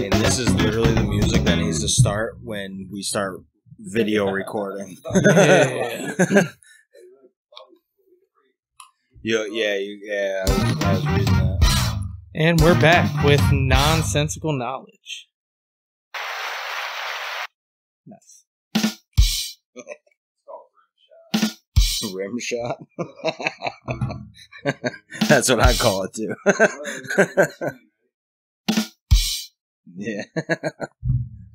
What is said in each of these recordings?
And this is literally the music that needs to start when we start video recording. Yeah, I was reading that. And we're back with nonsensical knowledge. Nice. Rim shot. That's what I call it too. Yeah.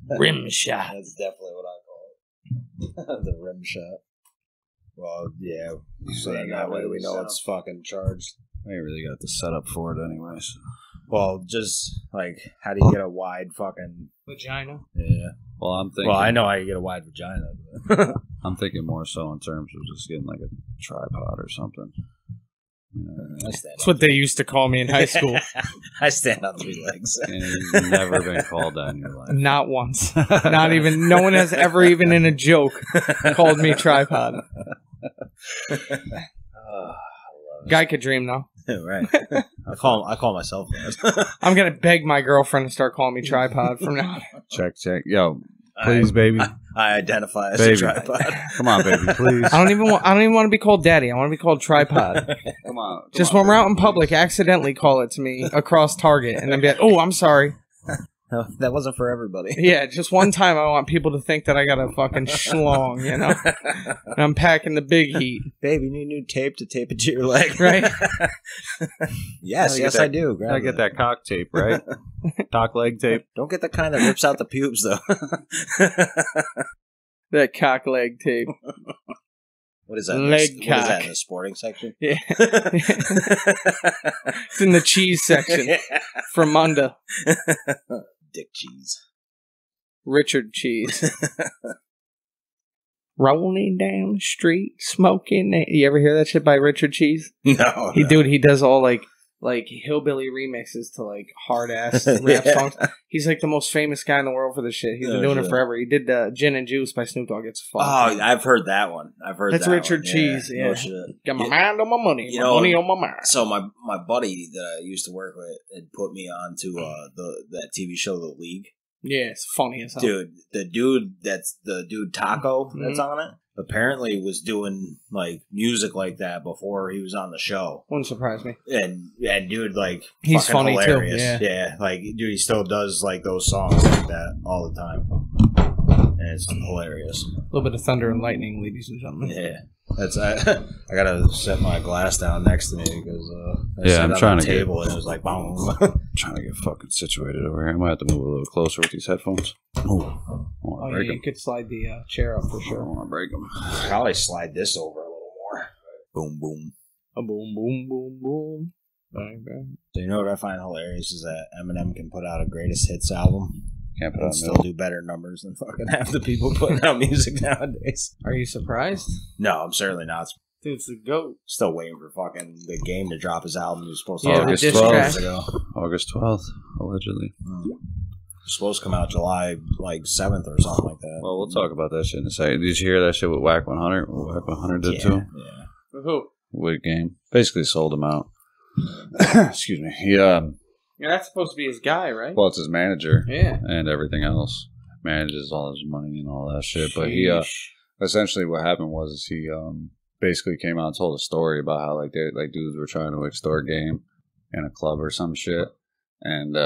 Rim shot. That's definitely what I call it. The rim shot. Well, yeah. Saying that way we know it's fucking charged. I ain't really got the setup for it anyway. So. Well, just like, how do you get a wide fucking vagina? Yeah. Well, I'm thinking. Well, I know how you get a wide vagina. But I'm thinking more so in terms of just getting like a tripod or something. That's what they used to call me in high school. I stand on 3 legs. And you've never been called that in your life. Not once. Not even. No one has ever, even in a joke, called me tripod. Guy could dream though. Right. I call myself that. I'm gonna beg my girlfriend to start calling me tripod from now on. Check. Yo, please, baby. I identify as baby. a tripod. Come on, baby, please. I don't even want to be called daddy. I want to be called tripod. Come on. Just when we're out in public, accidentally call it to me across Target, and then be like, "Oh, I'm sorry." No, that wasn't for everybody. Yeah, just one time I want people to think that I got a fucking schlong, you know? And I'm packing the big heat. Babe, you need new tape to tape it to your leg. Right? Yes, I do. I get that cock tape, right? Cock leg tape. Don't get the kind that rips out the pubes, though. That cock leg tape. What is that? Leg What cock. is that in the sporting section? Yeah. It's in the cheese section. Yeah. From Munda. Dick cheese. Richard Cheese. Rolling down the street, smoking. You ever hear that shit by Richard Cheese? No. He does all like hillbilly remixes to like hard ass rap songs. He's like the most famous guy in the world for this shit. He's been doing it forever. He did Gin and Juice by Snoop Dogg. It's fun. Oh, I've heard that one. That's Richard Cheese. Yeah. No shit. Got my mind on my money. My money on my mind. So my buddy that I used to work with had put me on to that TV show The League. Yeah, it's funny as hell. Dude, the dude Taco that's on it. Apparently was doing like music like that before he was on the show. Wouldn't surprise me. And dude, like, he's funny hilarious. too. Yeah, like, dude, he still does like those songs like that all the time, and it's hilarious. A little bit of thunder and lightning, ladies and gentlemen. Yeah, that's I gotta set my glass down next to me because I'm trying to table and it was like boom. Trying to get fucking situated over here. I might have to move a little closer with these headphones. Oh yeah, you could slide the chair up for sure. I don't want to break them. Probably slide this over a little more. Boom, boom. A boom, boom, boom, boom. Bang, bang. So you know what I find hilarious is that Eminem can put out a greatest hits album. Can't put and out still do better numbers than fucking half the people putting out music nowadays. Are you surprised? No, I'm certainly not. Dude, it's the GOAT. Still waiting for fucking The Game to drop his album. He was supposed to August the 12th. ago. August 12th, allegedly. It's supposed to come out July like 7th or something like that. Well, we'll talk about that shit in a second. Did you hear that shit with Whack 100? What Whack 100 did too? Yeah. For who? With Game. Basically sold him out. Excuse me. He, Yeah, that's supposed to be his guy, right? well, it's his manager. Yeah. And everything else. Manages all his money and all that shit. But he, essentially what happened was he, basically came out and told a story about how like dudes were trying to extort Game in a club or some shit, and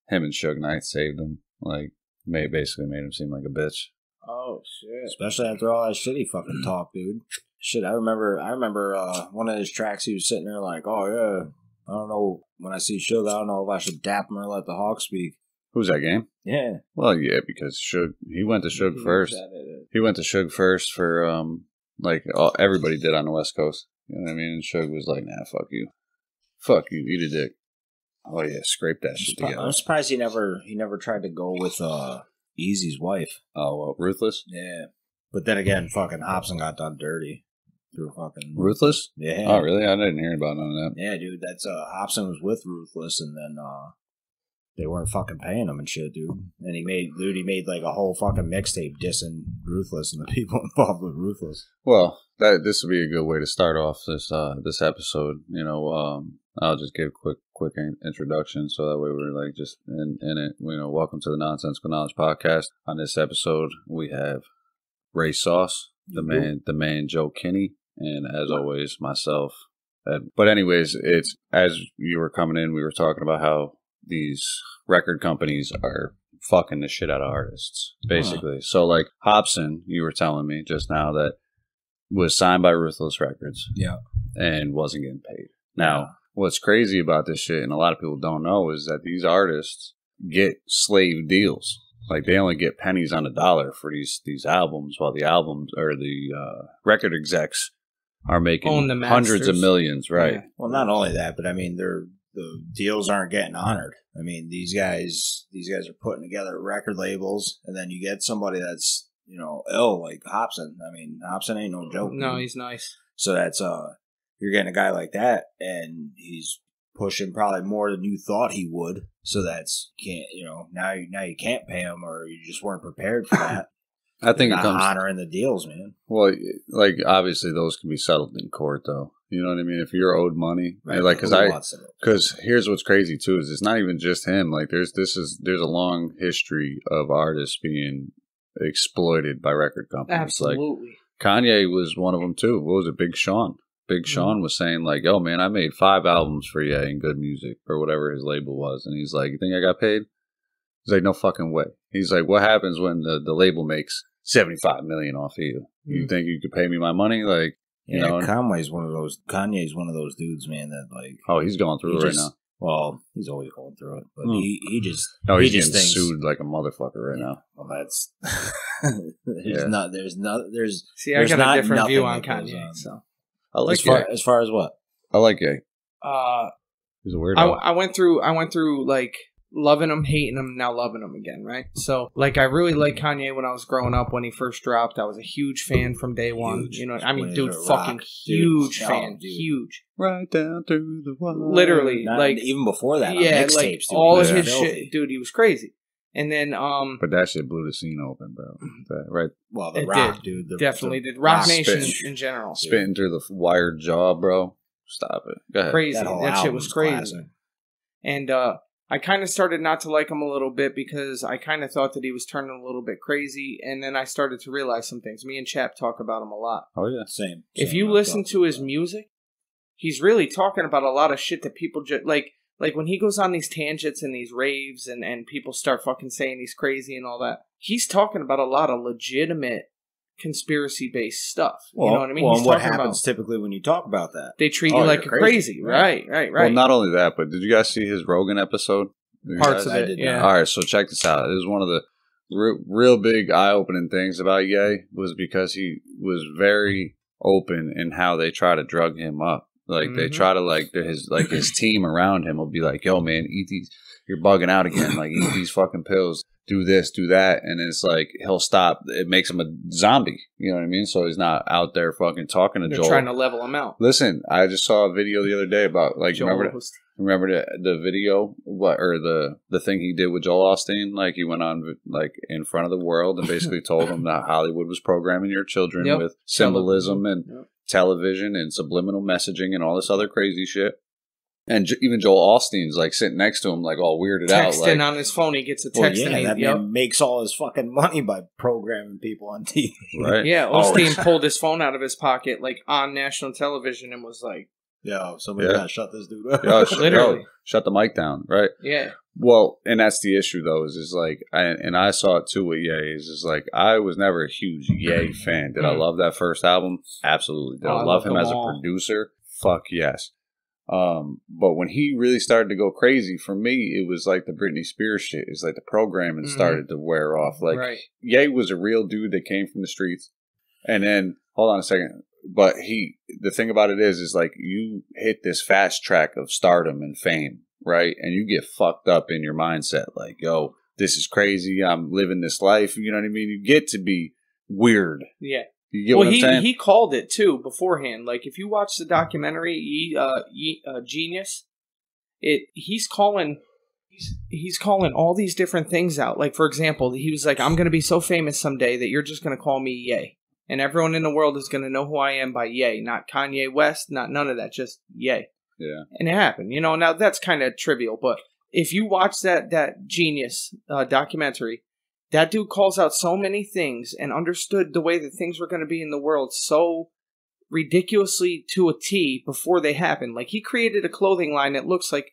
him and Suge Knight saved him. Like basically made him seem like a bitch. Oh shit! Especially after all that shit he fucking talked, dude. Shit, I remember one of his tracks. He was sitting there like, "Oh yeah, I don't know. When I see Suge, I don't know if I should dap him or let the hawk speak." Who's that, Game? Yeah. Well, yeah, because Suge, he went to Suge first. He went to Suge first for like everybody did on the West Coast. You know what I mean? And Suge was like, "Nah, fuck you, eat a dick." Oh yeah, scrape that shit together. I'm surprised he never tried to go with Eazy's wife. Oh, well, Ruthless. Yeah, but then again, fucking Hobson got done dirty through fucking Ruthless. Yeah. Oh really? I didn't hear about none of that. Yeah, dude. That's Hobson was with Ruthless, and then they weren't fucking paying him and shit, dude. And he made like a whole fucking mixtape dissing Ruthless and the people involved with Ruthless. Well, this would be a good way to start off this episode. You know, I'll just give a quick introduction so that way we're like just in it. You know, welcome to the Nonsensical Knowledge Podcast. On this episode, we have Ray Sauce, the man Joe Kinney, and as always, myself. But anyways, it's as you were coming in, we were talking about how these record companies are fucking the shit out of artists, basically. So, like Hobson, you were telling me just now that was signed by Ruthless Records, and wasn't getting paid. Now, what's crazy about this shit, and a lot of people don't know, is that these artists get slave deals. Like they only get pennies on the dollar for these albums, while the albums or the record execs are making hundreds of millions, right? Yeah. Well, not only that, but I mean, the deals aren't getting honored. I mean, these guys are putting together record labels, and then you get somebody that's, you know, ill like Hobson. I mean, Hobson ain't no joke. No, he's nice. So that's you're getting a guy like that, and he's pushing probably more than you thought he would. So that's now you can't pay him, or you just weren't prepared for that. I think You're it not comes honoring the deals, man. Well, like obviously those can be settled in court, though. You know what I mean? If you're owed money, right? Like because here's what's crazy too is it's not even just him. Like there's a long history of artists being exploited by record companies. Absolutely. Like Kanye was one of them too. What was it? Big Sean. Big Sean was saying like, "Yo, man, I made 5 albums for you in Good Music or whatever his label was," and he's like, "You think I got paid?" He's like, "No fucking way." He's like, "What happens when the label makes $75 million off of you? You think you could pay me my money?" Like, you know, Kanye's one of those dudes, man. That like, he's going through it right now. Well, he's always going through it, but he's getting sued like a motherfucker right now. Well, that's there's See, I got a different view on Kanye. So I like as far as what I like Ye. He's a weirdo. I went through like loving him, hating him, now loving him again, right? So, like, I really liked Kanye when I was growing up. When he first dropped, I was a huge fan from day one. You know, I mean, dude, fucking huge fan, huge. Right down through the wire. Literally, like even before that, like all of his shit, dude. He was crazy. And then, but that shit blew the scene open, bro. Right? Well, the Rock, dude, definitely did. Rock Nation in general, spitting through the wired jaw, bro. Stop it. Go ahead. Crazy. That shit was crazy. Classic. And I kind of started not to like him a little bit because I kind of thought that he was turning a little bit crazy, and then I started to realize some things. Me and Chap talk about him a lot. Oh, yeah. Same. If you listen to his music, he's really talking about a lot of shit that people just... Like when he goes on these tangents and these raves and people start fucking saying he's crazy and all that, he's talking about a lot of legitimate conspiracy-based stuff. You know what I mean? Well, what happens typically when you talk about that? They treat you like a crazy. Right. Well, not only that, but did you guys see his Rogan episode? Parts of it, yeah. All right, so check this out. It was one of the real big eye-opening things about Ye was because he was very open in how they try to drug him up. Like, they try to, his team around him will be like, "Yo, man, eat these. You're bugging out again. Like, eat these fucking pills. Do this, do that." And it's like, he'll stop. It makes him a zombie. You know what I mean? So he's not out there fucking talking to Joel. They're trying to level him out. Listen, I just saw a video the other day about, like, remember the video, the thing he did with Joel Osteen? Like, he went on, like, in front of the world and basically told them that Hollywood was programming your children with symbolism and television and subliminal messaging and all this other crazy shit. And even Joel Osteen's like sitting next to him, like all weirded out. Texting on his phone, he gets a text. Well, that man makes all his fucking money by programming people on TV. Right? Yeah, Osteen pulled his phone out of his pocket, like on national television, and was like, "Yo, somebody gotta shut this dude up." Literally, shut the mic down, right? Yeah. Well, and that's the issue, though, is like, I saw it too with Ye. Is like, I was never a huge Ye fan. Did I love that first album? Absolutely. Did I love him as a producer? Fuck yes. But when he really started to go crazy, for me, it was like the Britney Spears shit. It's like the programming started to wear off. Like, Ye was a real dude that came from the streets. And then, hold on a second. But the thing about it is like, you hit this fast track of stardom and fame, right? And you get fucked up in your mindset. Like, yo, this is crazy. I'm living this life. You know what I mean? You get to be weird. Yeah. You get what I'm saying? He called it too beforehand. Like, if you watch the documentary Genius, he's calling He's calling all these different things out. Like, for example, he was like, I'm going to be so famous someday that you're just going to call me Ye. And everyone in the world is going to know who I am by Ye. Not Kanye West, not none of that, just Ye. Yeah. And it happened. Now that's kind of trivial, but if you watch that Genius documentary, that dude calls out so many things and understood the way that things were going to be in the world so ridiculously to a T before they happened. Like, he created a clothing line that looks like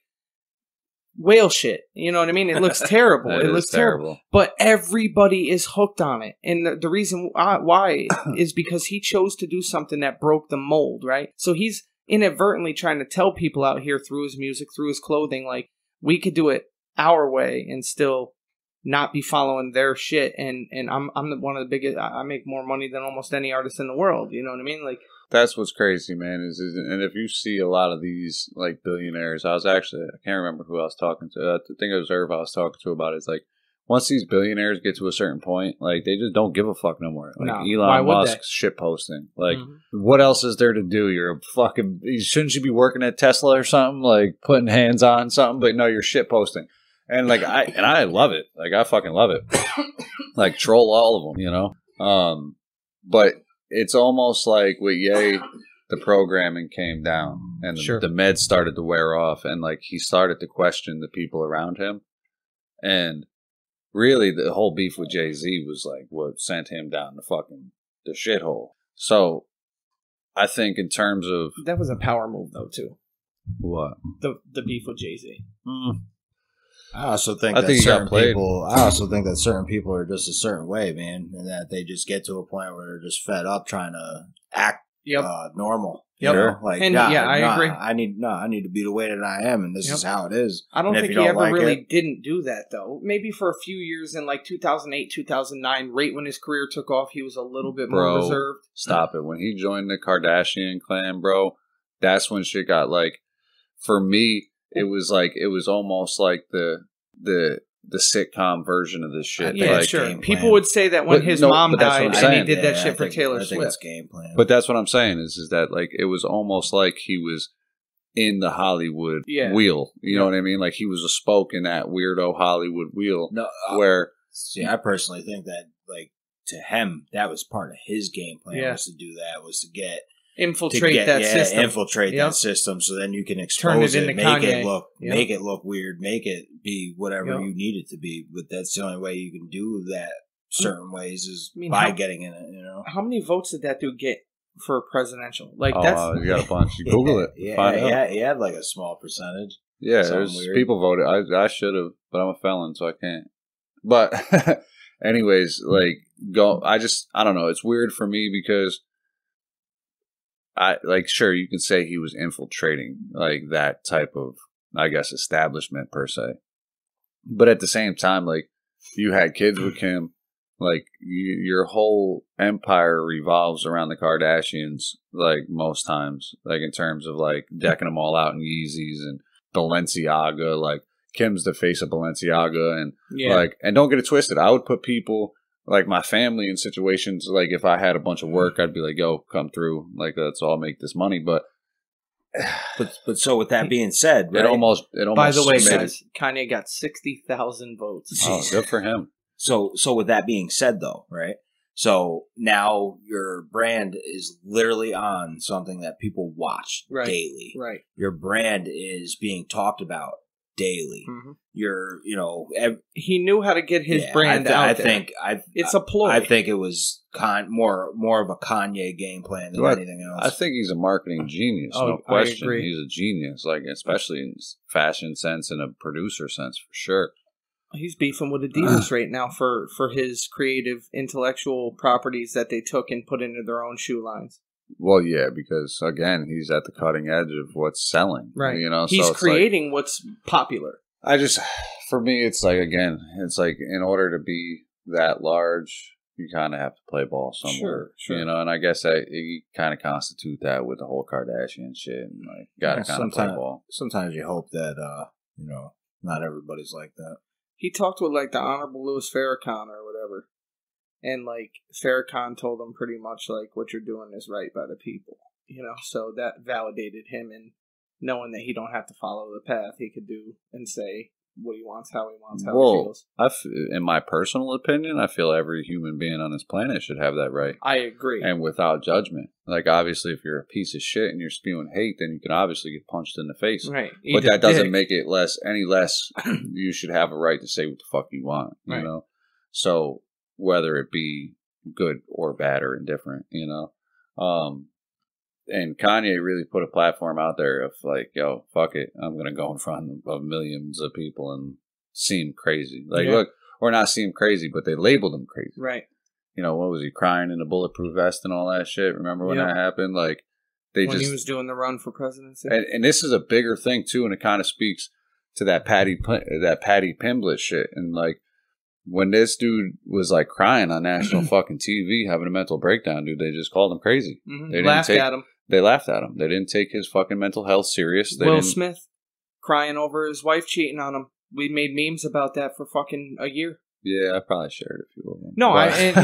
whale shit. You know what I mean? It looks terrible. It looks terrible. But everybody is hooked on it. And the reason why is because he chose to do something that broke the mold, right? So he's inadvertently trying to tell people out here through his music, through his clothing, like, we could do it our way and still not be following their shit. And I'm one of the biggest. I make more money than almost any artist in the world. You know what I mean? Like, that's what's crazy, man. And if you see a lot of these like billionaires, I can't remember who I was talking to. I think it was Irv I was talking to about it. It's like, once these billionaires get to a certain point, like, they just don't give a fuck no more. Like, no. Elon Musk shit posting. Like, what else is there to do? Shouldn't you be working at Tesla or something? Like, putting hands on something? But no, you're shit posting. And like, I love it. Like, I fucking love it. Like, troll all of them, But it's almost like with Ye, the programming came down and the meds started to wear off, and like, he started to question the people around him. And really, the whole beef with Jay-Z was like what sent him down the shithole. So I think in terms of, that was a power move though too. What? The beef with Jay-Z. I also think that certain people are just a certain way, man, and that they just get to a point where they're just fed up trying to act normal. Yep. You know? Like, I agree. I need to be the way that I am, and this is how it is. I don't think he ever really didn't do that, though. Maybe for a few years in like 2008, 2009, right when his career took off, he was a little bit more reserved. Stop it. When he joined the Kardashian clan, bro, that's when shit got like, for me, it was almost like the sitcom version of this shit. Yeah, like, sure. People would say that when his mom died and he did that shit for Taylor Swift. It's game plan. But that's what I'm saying is that like, it was almost like he was in the Hollywood wheel. You know what I mean? Like, he was a spoke in that weirdo Hollywood wheel. No, I personally think that, like, to him, that was part of his game plan was to do that, was to infiltrate that system, so then you can expose it, make it look weird, make it be whatever you need it to be. But that's the only way you can do that certain ways is by getting in it. How many votes did that dude get for presidential? Like, you got a bunch. You Google it. He had like a small percentage. Yeah, there's people voted. I should have, but I'm a felon, so I can't. But anyways, like, I don't know. It's weird for me because sure, you can say he was infiltrating like that type of, I guess, establishment per se. But at the same time, like, you had kids with Kim, like, your whole empire revolves around the Kardashians, like, most times, like, in terms of like decking them all out in Yeezys and Balenciaga. Like, Kim's the face of Balenciaga, and like, and don't get it twisted, I would put people like my family in situations, like, if I had a bunch of work, I'd be like, yo, come through. Like, let's all make this money. But so with that being said, right? It almost. By the way, guys, Kanye got 60,000 votes. Oh, good for him. So with that being said, though, right? So now your brand is literally on something that people watch daily. Right. Your brand is being talked about daily. He knew how to get his brand out there. It's a ploy. I think it was more of a Kanye game plan than anything else. I think he's a marketing genius, no question. He's a genius, like, especially in fashion sense and a producer sense, for sure. He's beefing with Adidas right now for his creative intellectual properties that they took and put into their own shoe lines. Well, yeah, because, again, he's at the cutting edge of what's selling. Right. He's creating what's popular. For me, it's like, again, it's like, in order to be that large, you kind of have to play ball somewhere. Sure. And I guess you kind of constitute that with the whole Kardashian shit. And, like, got to kind of play ball. Sometimes you hope that, not everybody's like that. He talked with, like, the Honorable Louis Farrakhan or whatever. And, like, Farrakhan told him pretty much, like, what you're doing is right by the people. So that validated him in knowing that he don't have to follow the path. He could do and say what he wants, how he wants, how he feels. In my personal opinion, I feel every human being on this planet should have that right. I agree. And without judgment. Like, obviously, if you're a piece of shit and you're spewing hate, then you can obviously get punched in the face. Right. But that doesn't make it any less you should have a right to say what the fuck you want, you know? So, whether it be good or bad or indifferent, you know? And Kanye really put a platform out there of like, yo, fuck it. I'm going to go in front of millions of people and seem crazy. Like, look, or not seem crazy, but they labeled him crazy. Right. You know, what was he crying in a bulletproof vest and all that shit? Remember when that happened? Like, when he was doing the run for presidency. And this is a bigger thing too, and it kind of speaks to that Patty Pimblett shit. And like, when this dude was like crying on national fucking TV, having a mental breakdown, dude, they just called him crazy. Mm-hmm. They laughed at him. They laughed at him. They didn't take his fucking mental health serious. Will Smith crying over his wife cheating on him. We made memes about that for fucking a year. Yeah, I probably shared a few of them. No,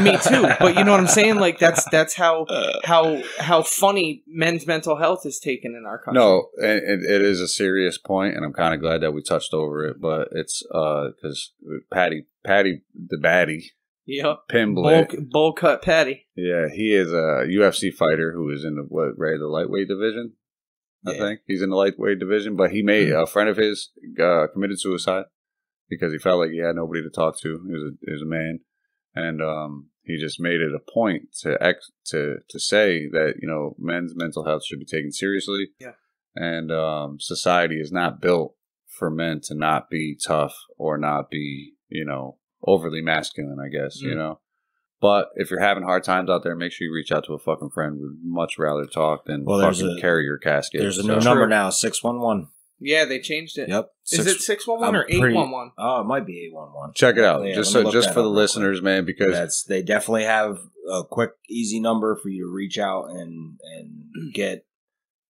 me too. But you know what I'm saying? Like that's how funny men's mental health is taken in our country. No, it is a serious point, and I'm kind of glad that we touched over it. But it's because Patty the baddie. Yep. Pimblett. Bowl cut Patty. Yeah, he is a UFC fighter who is in the lightweight division. I think he's in the lightweight division, but he made a friend of his committed suicide because he felt like he had nobody to talk to. He was a man, and he just made it a point to say that, you know, men's mental health should be taken seriously. Yeah, and society is not built for men to not be tough or not be, you know, overly masculine, I guess, you know. But if you're having hard times out there, make sure you reach out to a fucking friend. We'd much rather talk than fucking carry your casket. There's a new number now, 611. Yeah, they changed it. Yep. Is it 611 or 811? Oh, it might be 811. Check it out. Yeah, just for the listeners, man, because they definitely have a quick, easy number for you to reach out and get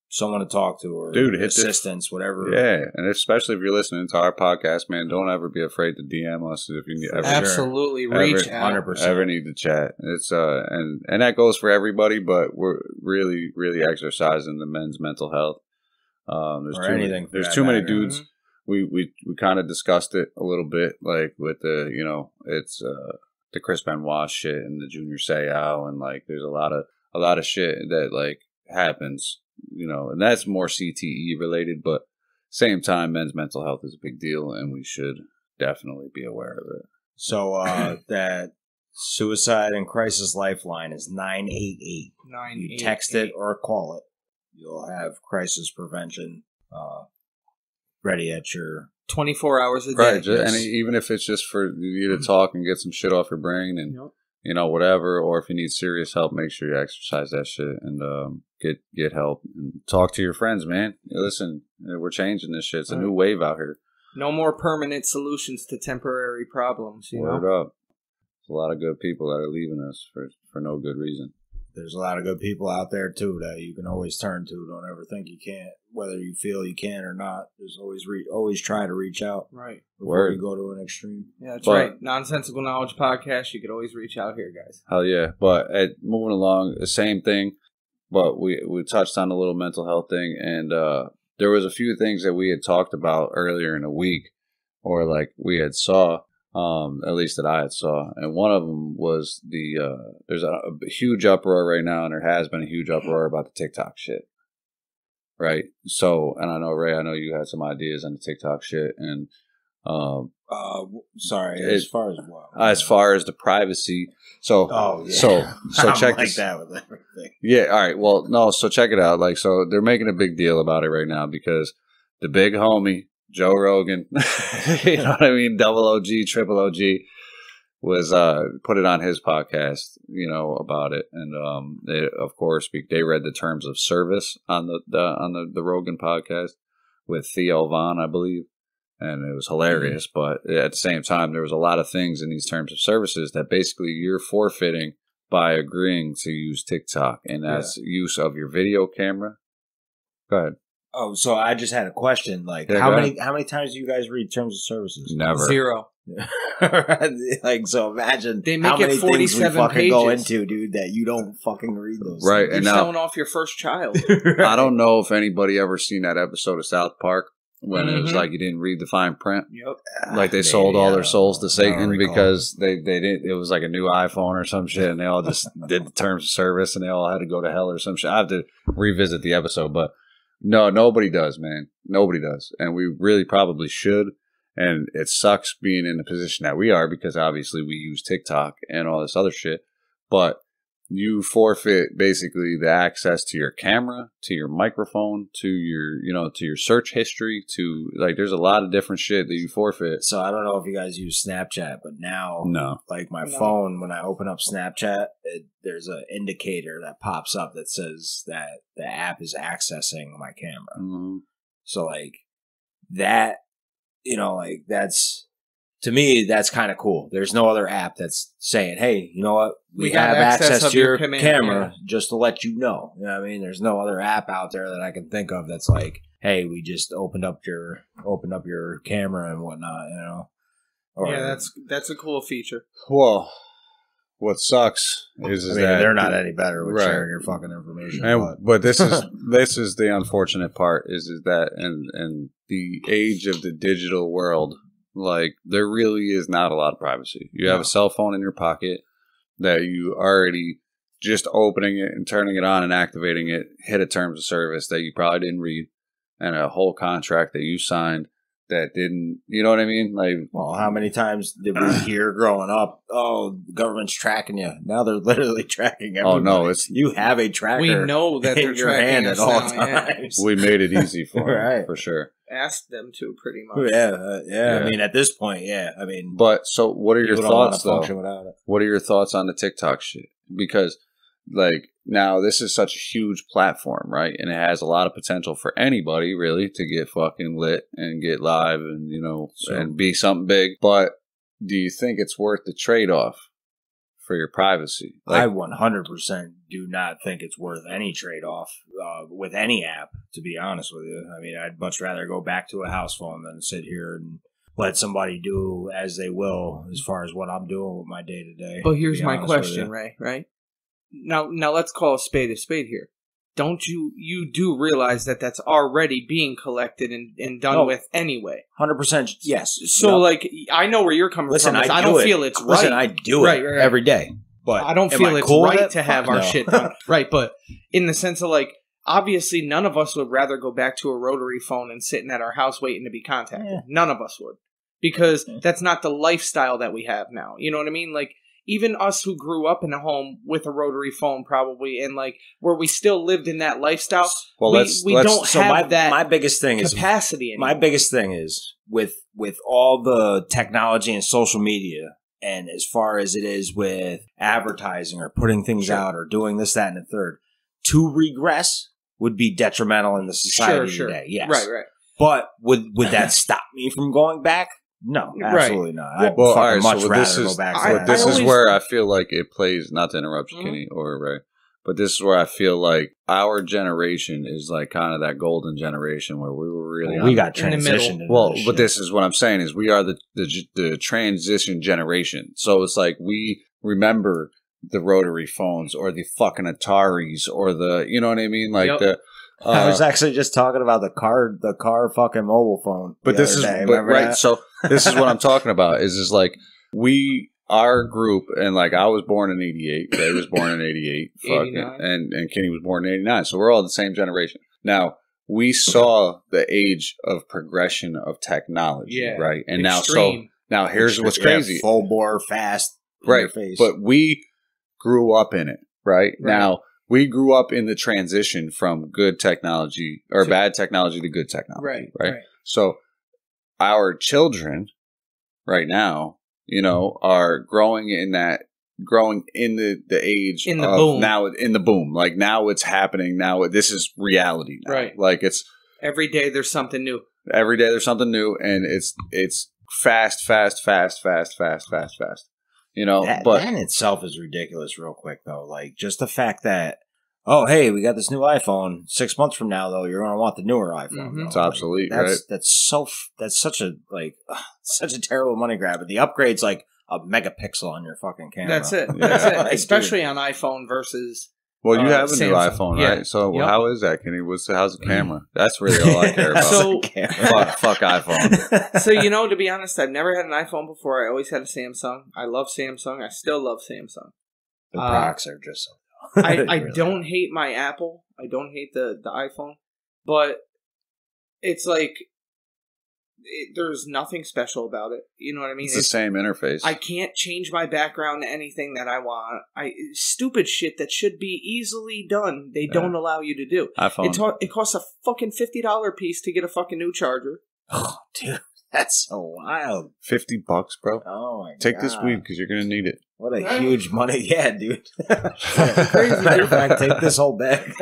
someone to talk to or assistance, whatever. Yeah, and especially if you're listening to our podcast, man, don't ever be afraid to DM us if you ever absolutely reach out. 100%. Ever need to chat. It's and that goes for everybody, but we're really exercising the men's mental health. There's too many dudes. We kind of discussed it a little bit, like with the, you know, it's the Chris Benoit shit and the Junior Seau, and like there's a lot of shit that like happens. You know, and that's more CTE related, but same time, men's mental health is a big deal, and we should definitely be aware of it. So that suicide and crisis lifeline is 988. You text it or call it. You'll have crisis prevention ready at your 24 hours a day. Right, and even if it's just for you to talk and get some shit off your brain and you know, whatever, or if you need serious help, make sure you exercise that shit and get help and talk to your friends, man. Listen, we're changing this shit. It's a new wave out here. No more permanent solutions to temporary problems. Word up. There's a lot of good people that are leaving us for no good reason. There's a lot of good people out there too that you can always turn to. Don't ever think you can't, whether you feel you can or not. There's always try to reach out. Right. Before you go to an extreme. Yeah, that's right. Nonsensical Knowledge Podcast. You could always reach out here, guys. Hell yeah. But moving along, the same thing. But we touched on a little mental health thing, and there was a few things that we had talked about earlier in the week, or like we had saw. At least that I had saw. And one of them was there's a huge uproar right now, and there has been a huge uproar about the TikTok shit. Right? So, and I know, Ray, I know you had some ideas on the TikTok shit. And, sorry, as far as what? As far as the privacy. So, so check like that with everything. Yeah, all right. Well, no, so check it out. Like, so they're making a big deal about it right now because the big homie, Joe Rogan, you know what I mean? Double OG, triple OG was put it on his podcast, you know, about it, and they, of course, they read the terms of service on the Rogan podcast with Theo Von, I believe, and it was hilarious. But at the same time, there was a lot of things in these terms of services that basically you're forfeiting by agreeing to use TikTok, and that's use of your video camera. Go ahead. Oh, so I just had a question. Like, how many times do you guys read terms of services? Never. 0. Like, so imagine they make how many it 47 things we fucking pages. go into, dude, that you don't fucking read those. Right, You're and now selling off your first child. I don't know if anybody ever seen that episode of South Park when it was like you didn't read the fine print. Yep. Like they sold all their souls to Satan because they didn't. It was like a new iPhone or some shit, and they all just did the terms of service, and they all had to go to hell or some shit. I have to revisit the episode, but no, nobody does, man. Nobody does, and we really probably should. And it sucks being in the position that we are because obviously we use TikTok and all this other shit. But you forfeit basically the access to your camera, to your microphone, to your, to your search history, to like, there's a lot of different shit that you forfeit. So I don't know if you guys use Snapchat, but now, like my phone, when I open up Snapchat, there's an indicator that pops up that says that the app is accessing my camera. Mm-hmm. So like that. Like that's, to me, that's kind of cool. There's no other app that's saying, hey, you know what? We have access to your camera just to let you know. You know what I mean? There's no other app out there that I can think of that's like, hey, we just opened up your camera and whatnot, Or, that's a cool feature. Well, what sucks is that they're not any better with sharing your fucking information. But this is the unfortunate part is that and the age of the digital world, like there really is not a lot of privacy. You have a cell phone in your pocket that you already just opening it and turning it on and activating it, hit a terms of service that you probably didn't read, and a whole contract that you signed that didn't, you know what I mean? Like, well, how many times did we hear growing up? Oh, the government's tracking you. Now they're literally tracking everybody. Oh no, you have a tracker. We know that they're your tracking hand us at all now, times. We made it easy for them, right. For sure. Asked them to pretty much. Yeah. I mean, at this point, but so, what are your thoughts though? Without it. What are your thoughts on the TikTok shit? Because like now this is such a huge platform, right? And it has a lot of potential for anybody really to get fucking lit and get live and and be something big. But do you think it's worth the trade-off for your privacy? Like, I 100% do not think it's worth any trade-off with any app, to be honest with you. I mean, I'd much rather go back to a house phone than sit here and let somebody do as they will as far as what I'm doing with my day-to-day. But here's my question, Ray, right? Now let's call a spade here. Don't you do realize that that's already being collected and done with anyway? 100% yes. So like I know where you're coming from. I don't feel it's right. Listen, I do it every day. But I don't feel it's right to have our shit done. Right, but in the sense of like, obviously none of us would rather go back to a rotary phone and sitting at our house waiting to be contacted. Yeah. None of us would. Because that's not the lifestyle that we have now. You know what I mean? Like, even us who grew up in a home with a rotary phone probably, and like where we still lived in that lifestyle, we don't have that my biggest thing capacity anymore. My biggest thing is with all the technology and social media, and as far as it is with advertising or putting things out or doing this, that, and the third, to regress would be detrimental in the society today. Yes. Right. But would that stop me from going back? No, absolutely not. I'd much rather go back. This is where I feel like it plays, not to interrupt you, Kenny or Ray, but this is where I feel like our generation is like kind of that golden generation where we were really we got transitioned. But this is what I'm saying is we are the transition generation. So it's like we remember the rotary phones or the fucking Ataris or the, you know what I mean? Like I was actually just talking about the car fucking mobile phone. But this is right. So this is what I'm talking about. Is like our group, and like I was born in '88. Ray was born in '88. And Kenny was born in '89. So we're all the same generation. Now we saw the age of progression of technology, right? And now here's what's crazy: full bore, fast, right? But we grew up in it, right? Now. We grew up in the transition from good technology or bad technology to good technology. Right. So our children right now, are growing in the age in the boom. Now in the boom. Like now it's happening. Now this is reality now. Right. Like it's every day there's something new. Every day there's something new, and it's fast. That in itself is ridiculous real quick, though. Like, just the fact that, oh, hey, we got this new iPhone. 6 months from now, though, you're going to want the newer iPhone. Mm-hmm. It's obsolete, right? That's such a terrible money grab. But the upgrade's like a megapixel on your fucking camera. That's it. That's it. Especially on iPhone versus Well, you have a new Samsung. iPhone, Yeah. right? So Yep. how is that, Kenny? How's the camera? That's really all I care about. So- fuck iPhone. So, to be honest, I've never had an iPhone before. I always had a Samsung. I love Samsung. I still love Samsung. The products are just so... I don't hate my Apple. I don't hate the iPhone. But it's like, there's nothing special about it. You know what I mean? It's the same interface. I can't change my background to anything that I want. Stupid shit that should be easily done. They don't allow you to do. iPhone. It costs a fucking $50 piece to get a fucking new charger. Oh, dude, that's so wild. $50, bro. Oh my god! Take this weed because you're gonna need it. What a huge money, yeah, dude. Crazy, Matter of fact, take this whole bag.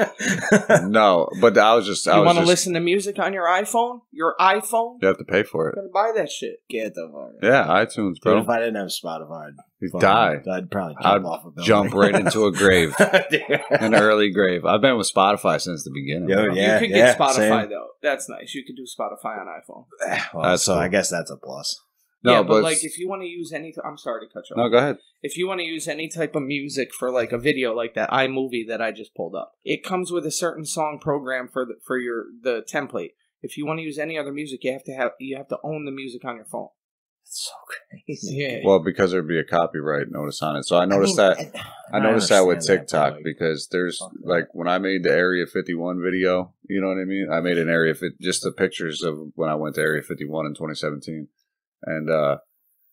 No, but I was You want to listen to music on your iPhone? Your iPhone? You have to pay for it. You gotta buy that shit. Get the fuck. Yeah, iTunes, bro. Dude, if I didn't have Spotify, You'd die. I'd probably jump off a building. Jump right into a grave, an early grave. I've been with Spotify since the beginning. Yo, bro. yeah, you could get Spotify same. though. That's nice. You could do Spotify on iPhone. Well, so cool. I guess that's a plus. No, Yeah, but like if you want to use any, I'm sorry to cut you off. No, go ahead. If you want to use any type of music for like a video like that iMovie that I just pulled up, it comes with a certain song program for the template. If you want to use any other music, you have to own the music on your phone. That's so crazy. Yeah. Well, because there'd be a copyright notice on it. So I noticed that with understand TikTok that, because there's like when I made the Area 51 video, you know what I mean? I made an just the pictures of when I went to Area 51 in 2017. And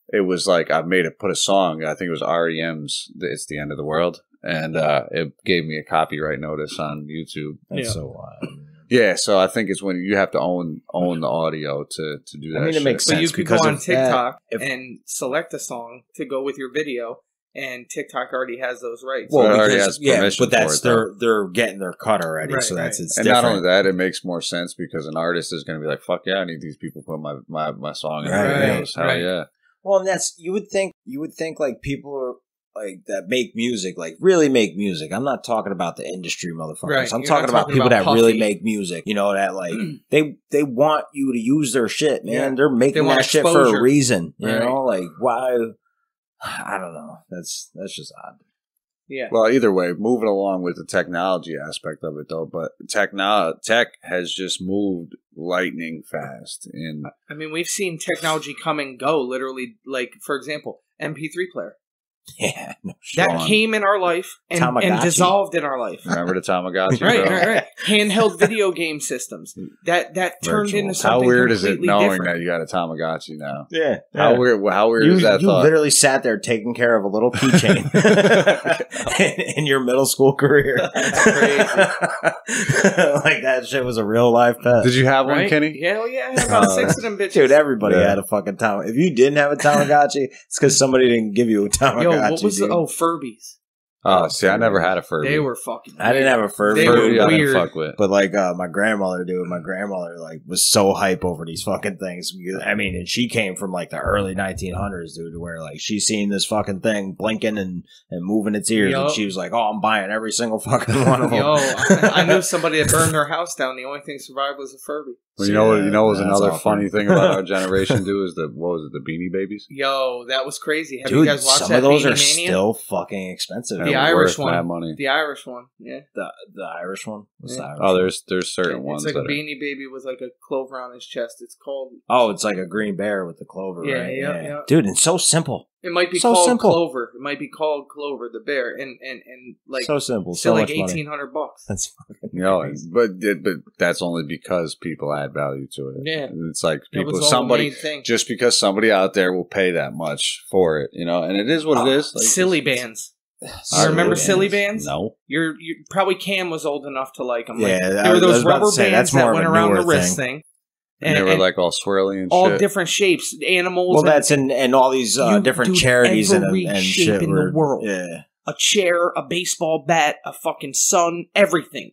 it was like I put a song. I think it was REM's "It's the End of the World," and it gave me a copyright notice on YouTube. That's so wild. Yeah, so I think it's when you have to own the audio to do that. I mean, it makes But sense you could because go on of TikTok that, and select a song to go with your video, and TikTok already has those rights. Well, it because, already has permission but that's for it, they're getting their cut already, Right, so that's right. it's and different. not only that, it makes more sense because an artist is going to be like, "Fuck yeah, I need these people put my song in Right, their right, videos." Hell right. yeah. Well, and that's you would think like people are like that make music, like really make music. I'm not talking about the industry motherfuckers. Right. I'm You're talking not about talking people about that really Puffy. make music. You know that like they want you to use their shit, man. Yeah. They're making want that shit for exposure. a reason. You Right. know, like why? I don't know. That's just odd. Yeah. Well, either way, moving along with the technology aspect of it, though, but tech has just moved lightning fast. I mean, we've seen technology come and go, literally. Like, for example, MP3 player. Yeah, no shit. That came in our life and Tamagotchi. dissolved in our life. Remember the Tamagotchi? Right, bro? right. Handheld video game systems. That turned Virtual. into something How weird is it completely knowing different. that you got a Tamagotchi now? Yeah. How weird? How weird is that You thought? literally sat there taking care of a little keychain in your middle school career. That's crazy. Like that shit was a real life pet. Did you have one, Right? Kenny? Hell yeah, I had about 6 of them bitches. Dude, everybody Yeah. had a fucking Tamagotchi. If you didn't have a Tamagotchi, it's because somebody didn't give you a Tamagotchi. Yo, what was dude. Furbies. Oh, see, I never had a Furby. They were fucking I didn't have a Furby. They were Furby I didn't weird. fuck with. But like my grandmother, dude, my grandmother like was so hype over these fucking things. Because, I mean, and she came from like the early 1900s, dude, where like she seen this fucking thing blinking and moving its ears, Yo. and she was like, "Oh, I'm buying every single fucking one of them." Yo, I knew somebody that burned their house down. The only thing survived was a Furby. Well, you know what was that's another awkward. funny thing about our generation, dude, is the Beanie Babies? Yo, that was crazy. Have Dude, you guys watched some that of those Beanie are Mania? still fucking expensive. The They're Irish worth one. mad money. The Irish one, yeah. The Irish one. What's the Yeah. Irish Oh, one? there's certain ones It's like that a are. beanie baby with like a clover on his chest. It's called. Oh, it's like a green bear with the clover, Yeah, right? yeah. Dude, it's so simple. It might be So called simple. Clover. It might be called Clover the bear, and like So simple. still So like much money. $1,800. That's fucking You know, crazy. but that's only because people add value to it. Yeah. It's like That people, was all somebody, the main thing. just because somebody out there will pay that much for it, you know, and it is what it is. Like, Silly bands. I You remember really Silly am. bands? No. You probably Cam was old enough to like them. Yeah, Like, I there were was those about to rubber say, bands that's more that of went a around the newer wrist thing. thing. And they were like all swirly and all shit. different shapes, animals. Well, and that's in all these different dude, charities every and shape shit. in the were- world. Yeah. a chair, a baseball bat, a fucking sun, everything.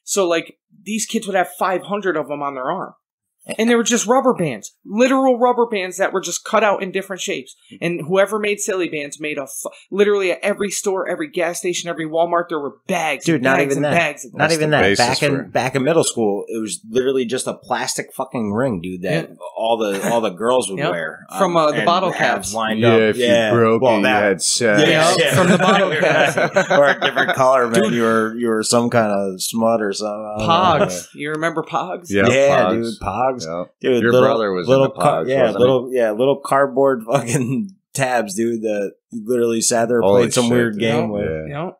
So like these kids would have 500 of them on their arm. And they were just rubber bands, literal rubber bands that were just cut out in different shapes. And whoever made Silly bands made literally at every store, every gas station, every Walmart, there were bags, Dude, and not bags even and that. bags of them. Not That's even the that. basis for- Back in middle school, it was literally just a plastic fucking ring, dude. That all the girls would wear from the and bottle have caps lined up. If you broke it, you had sex. From the bottle caps. Or a different color, man. You were some kind of smut or something. Pogs. You remember Pogs? Yeah, yeah, Pogs. dude, Pogs. Yep. Dude, Your brother was little in the Pogs, little cardboard fucking tabs, dude. That you literally sat there and Holy played some shit, weird dude. game Yeah.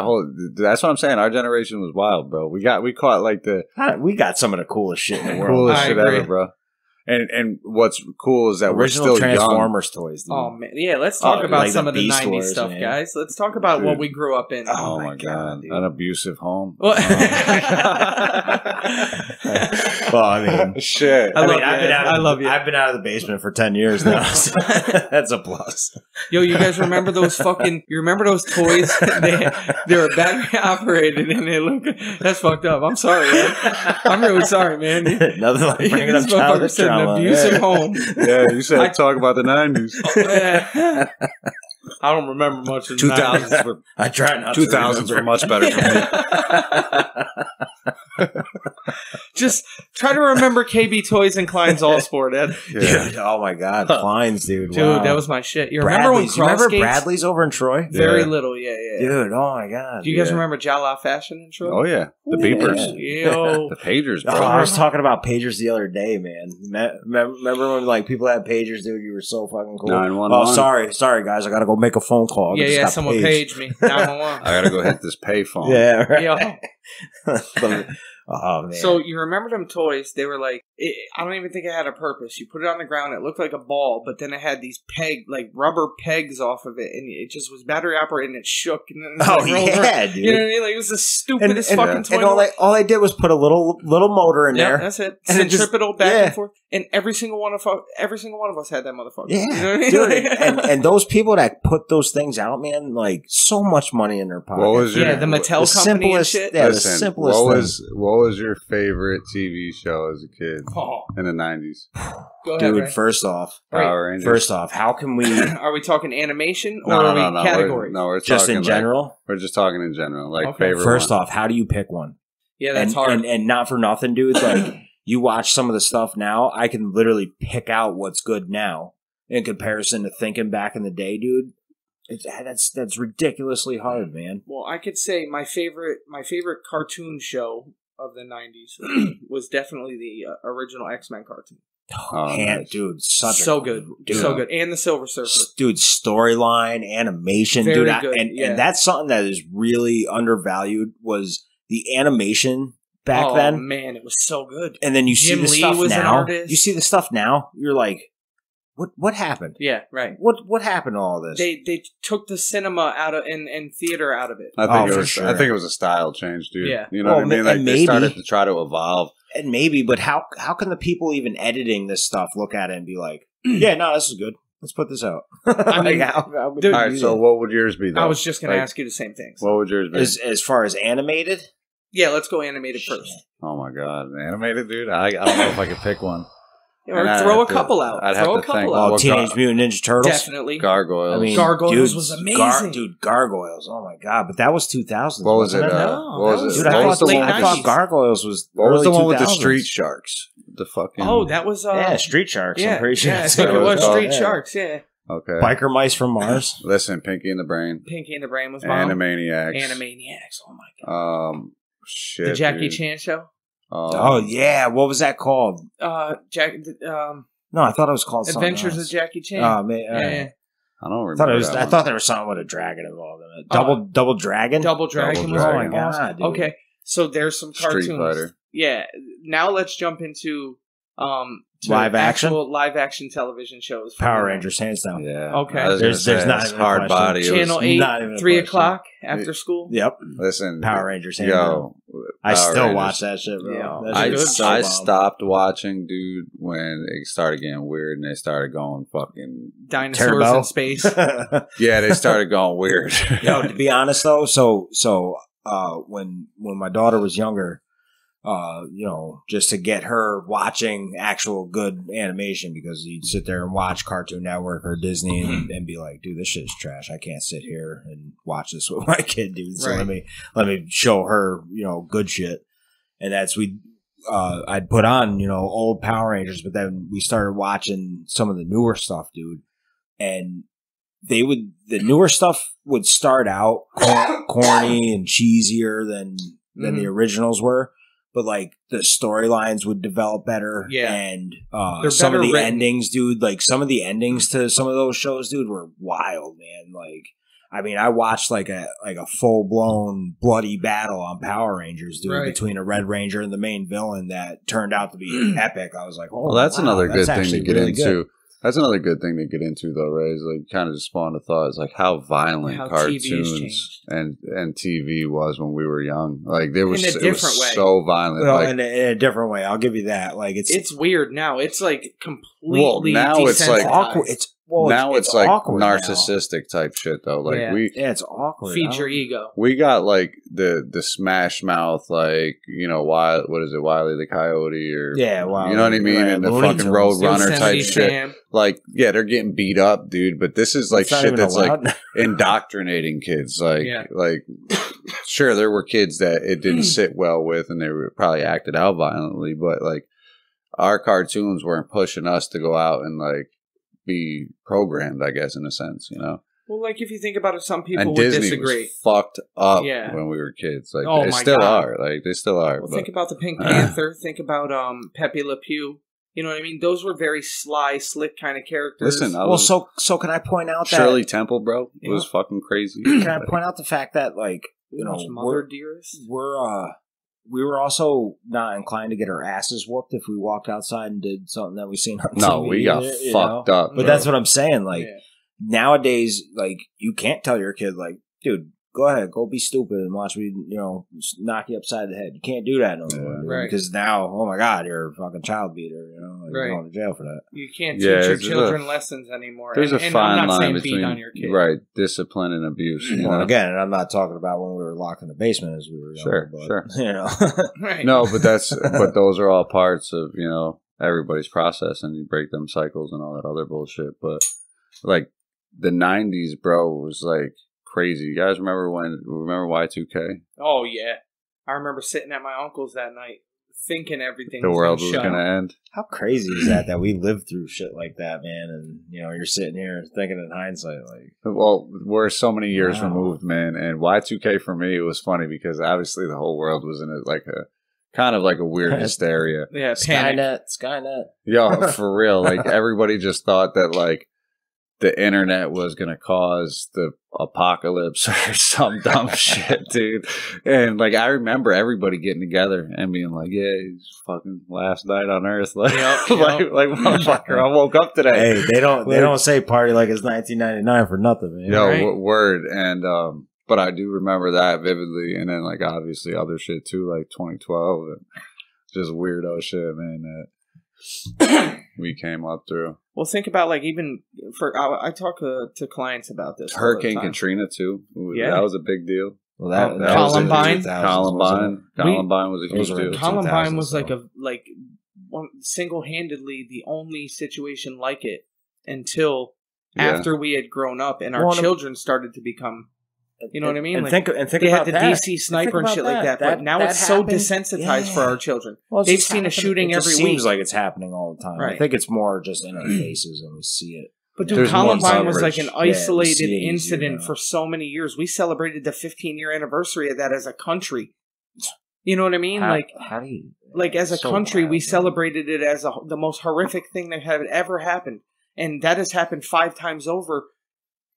with. That's what I'm saying. Our generation was wild, bro. We caught like the We got some of the coolest shit in the world. coolest I shit agree. ever, bro. And what's cool is that Original we're still young. Transformers toys, dude. Oh man, yeah. Let's talk about like some the of the Beast '90s Wars, stuff, man. guys. Let's talk about what Dude. we grew up in. Oh my god, dude. an abusive home. Well, Well, I mean, shit. I love you. I've been out of the basement for 10 years now. So that's a plus. Yo, you guys remember those fucking? You remember those toys? They were battery operated, and they look. That's fucked up. I'm sorry, man. I'm really sorry, man. Nothing like bringing up This motherfucker childhood said an trauma. abusive Yeah. home. Yeah, you said talk about the 90s. I don't remember much of the 2000s were I try not to 2000s were remember. much better for me. Just try to remember KB Toys and Klein's All Sport, Ed. Yeah. Dude, oh my God, Klein's, dude. Dude, wow. that was my shit. You remember when Bradley's. You remember Crossgates? Bradley's over in Troy? Very Yeah. little, yeah. Dude, oh my God. Do you guys Yeah. remember Jala Fashion in Troy? Oh yeah, the Yeah. beepers, Yo. the pagers, Oh, bro. I was talking about pagers the other day, man. Remember when like people had pagers, dude? You were so fucking cool. 911. Oh, sorry, guys. I gotta go make a phone call. I just Yeah, got someone paged. paged me. 911. I gotta go hit this payphone. Yeah, right. Yo. Oh man. So you remember them toys? They were like, I don't even think it had a purpose. You put it on the ground, it looked like a ball, but then it had these rubber pegs off of it, and it just was battery operated, and it shook. And then it rolled around. dude. You know what I mean? Like, it was the stupidest fucking toy. And all I did was put a little motor in Yeah, there. that's it. And it just- Centripetal back yeah. and forth, and every single one of us had that motherfucker. Yeah, You know what I mean? dude. and those people that put those things out, man, like so much money in their pocket. What was your Yeah, the Mattel company and shit. Yeah, Listen, the simplest. what thing. was your favorite TV show as a kid Oh, in the 90s? go ahead, Dude, Ray. first off, Power Rangers. first off, how can we Are we talking animation or no, are no, we no, categories? we're just talking in general? we're just talking in general, like Okay. favorite. First one. off, how do you pick one? Yeah, that's hard. And not for nothing, dude. Like you watch some of the stuff now, I can literally pick out what's good now in comparison to thinking back in the day, dude. That's ridiculously hard, man. Well, I could say my favorite cartoon show of the '90s was definitely the original X-Men cartoon. Oh, Man, nice. dude, So good, dude. so good, and the Silver Surfer. Dude, storyline, animation, Very dude, good, yeah. and that's something that is really undervalued was the animation back Oh then. man, it was so good. And then you see Jim the Lee stuff was an now. artist. You see the stuff now. You're like, what happened? Yeah, right. What happened to all this? They took the cinema out of and theater out of it. I think Oh, it for was. sure. I think it was a style change, dude. Yeah. You know what I mean? Like and they started maybe- to try to evolve. And maybe, but how can the people even editing this stuff look at it and be like, yeah, no, this is good. Let's put this out. I mean, how would dude, you All right, do so that? what would yours be? Though? I was just going to Like, ask you the same things. What would yours be? as far as animated? Yeah, let's go animated first. Oh my god, animated, dude! I don't know if I could pick one. Or And I'd throw a have to- couple out. I'd have Throw a to think. couple Well, out. Oh, Teenage Mutant Ninja Turtles. Definitely. Gargoyles. I mean, Gargoyles dude, was amazing. dude, Gargoyles. Oh my god! But that was 2000s. What was it? wasn't No, what that was was it? Dude, What I was thought, the late one? I thought 90s. Gargoyles was. What was the early one with the 2000s. Street Sharks? The fucking Oh, that was Yeah, Street Sharks. yeah, I'm pretty sure. yeah, I that's think what it was called. Street Yeah. Sharks. Yeah, okay. Biker Mice from Mars. Listen, Pinky and the Brain, Pinky and the Brain was bomb. Animaniacs, Animaniacs. Oh my god. Shit, The Jackie dude. Chan show. Oh yeah, what was that called? No, I thought it was called Adventures something of Jackie Chan. else. Oh man, yeah. I don't I remember. thought it was. that I one. thought there was something with a dragon involved in it. Double Dragon. Double Dragon was Oh my Dragon. god, dude. Okay, so there's some Street cartoons. Fighter. Yeah. Now let's jump into to Live action? actual live action television shows. Power Rangers, hands down. Yeah. Okay. I was There's gonna say, not it's even a hard question. body. It was- Channel 8, not even a 3 question. o'clock after school. Yep. Listen, Power Rangers. hands down. Yo, I Power still Rangers. watch that shit, bro. Yeah. That I, shit good. is so I bomb. stopped watching, dude, when it started getting weird and they started going fucking. Dinosaurs Turbo? in space. Yeah, they started going weird. Yo, to be honest though, when my daughter was younger, just to get her watching actual good animation, because you'd sit there and watch Cartoon Network or Disney and be like, dude, this shit's trash. I can't sit here and watch this with my kid, dude. So Right. let me show her, good shit. And that's we I'd put on, old Power Rangers, but then we started watching some of the newer stuff, dude. And the newer stuff would start out corny and cheesier than the originals were. But like the storylines would develop better, and some of the endings, dude. Like some of the endings to some of those shows, dude, were wild, man. Like, I mean, I watched like a full blown bloody battle on Power Rangers, dude, between a Red Ranger and the main villain that turned out to be epic. I was like, oh, well, that's another good thing to get really into. Good. That's another good thing to get into, though, right? Is like kind of just spawned a thought. It's like how violent cartoons and TV was when we were young. Like there was, it was so violent. Well, like, in a different way, I'll give you that. Like it's weird now. It's like completely. Well, now it's like awkward. It's like narcissistic now. Type shit though. Like it's awkward. Feed your ego. We got like the Smash Mouth, like what is it, Wile E. the Coyote, or Wile, you know what I mean, and the fucking Road Runner type shit. Sam. Like they're getting beat up, dude. But this is like shit that's like indoctrinating kids. Like sure, there were kids that it didn't sit well with, and they were probably acted out violently. But like our cartoons weren't pushing us to go out and like be programmed, I guess, in a sense, Well, like if you think about it, some people and would Disney disagree. Was fucked up when we were kids. Like they still are. Like they still are. Well, think about the Pink Panther. Think about Pepe Le Pew. You know what I mean? Those were very sly, slick kind of characters. Listen, so can I point out that Shirley Temple, bro, was fucking crazy. Can I point out the fact that like Mother Dearest? We were also not inclined to get our asses whooped if we walked outside and did something that we seen on TV. No, we got fucked up. But that's what I'm saying. Like nowadays, like you can't tell your kid, like, dude, go ahead, go be stupid and watch me, knock you upside the head. You can't do that no more, dude, because now, oh my God, you're a fucking child beater. You're going to jail for that. You can't teach your children lessons anymore. There's a fine line between on your kid. Discipline and abuse. Again, and I'm not talking about when we were locked in the basement as we were young. Sure. No, but but those are all parts of everybody's process, and you break them cycles and all that other bullshit. But like the '90s, bro, was like crazy. You guys remember Y2K? Oh yeah, I remember sitting at my uncle's that night thinking everything the world was going to end. How crazy is that we lived through shit like that, man? And you're sitting here thinking in hindsight, like, well, we're so many years removed, man. And Y2K for me, it was funny because obviously the whole world was in a kind of like a weird hysteria. Yeah, Skynet. Yo, for real, like everybody just thought that like the internet was going to cause the apocalypse or some dumb shit, dude. And like, I remember everybody getting together and being like, yeah, it's fucking last night on Earth. Like, like motherfucker, I woke up today. Hey, they don't say party like it's 1999 for nothing, man. Yo, word. And, but I do remember that vividly. And then like, obviously other shit too, like 2012 and just weirdo shit, man, that we came up through. Well, think about like even I talk to clients about this. Hurricane Katrina too. Yeah, that was a big deal. Well, that Columbine. Columbine was a huge deal. Columbine was like single-handedly the only situation like it until after we had grown up and our children started to become. You know what I mean? And think they about had the DC sniper and shit like that. But now it's so desensitized for our children. Well, they've seen a shooting every week. It seems like it's happening all the time. Right. I think it's more just in our faces and we see it. But dude, Columbine was like an isolated incident for so many years. We celebrated the 15-year anniversary of that as a country. You know what I mean? How do you... Like as a country, we celebrated it as the most horrific thing that had ever happened. And that has happened 5 times over.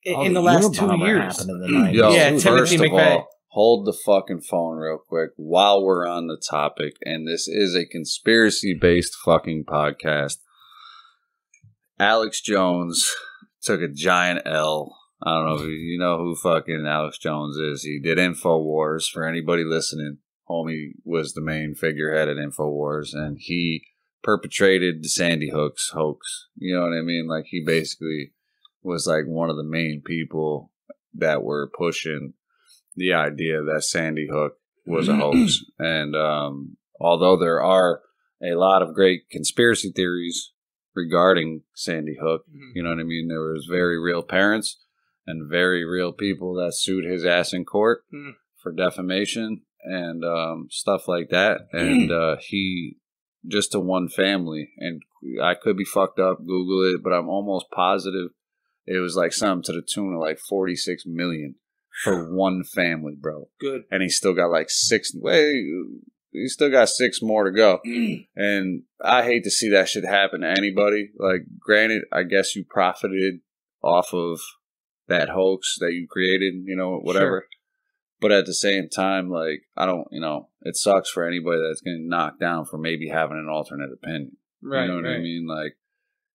In the last 2 years. Yo, first of all, hold the fucking phone real quick while we're on the topic. And this is a conspiracy-based fucking podcast. Alex Jones took a giant L. I don't know if you know who fucking Alex Jones is. He did InfoWars. For anybody listening, homie was the main figurehead at InfoWars. And he perpetrated the Sandy Hook's hoax. You know what I mean? Like he basically... was like one of the main people that were pushing the idea that Sandy Hook was a hoax. And although there are a lot of great conspiracy theories regarding Sandy Hook, you know what I mean? There was very real parents and very real people that sued his ass in court for defamation. and stuff like that. And he just to one family, and I could be fucked up. Google it, but I'm almost positive it was like something to the tune of like 46 million for one family, bro. Good. And he still got like six. He still got 6 more to go. And I hate to see that shit happen to anybody. Like, granted, I guess you profited off of that hoax that you created, you know, whatever. Sure. But at the same time, like, I don't, you know, it sucks for anybody that's getting knocked down for maybe having an alternate opinion. Right. You know what I mean? Like,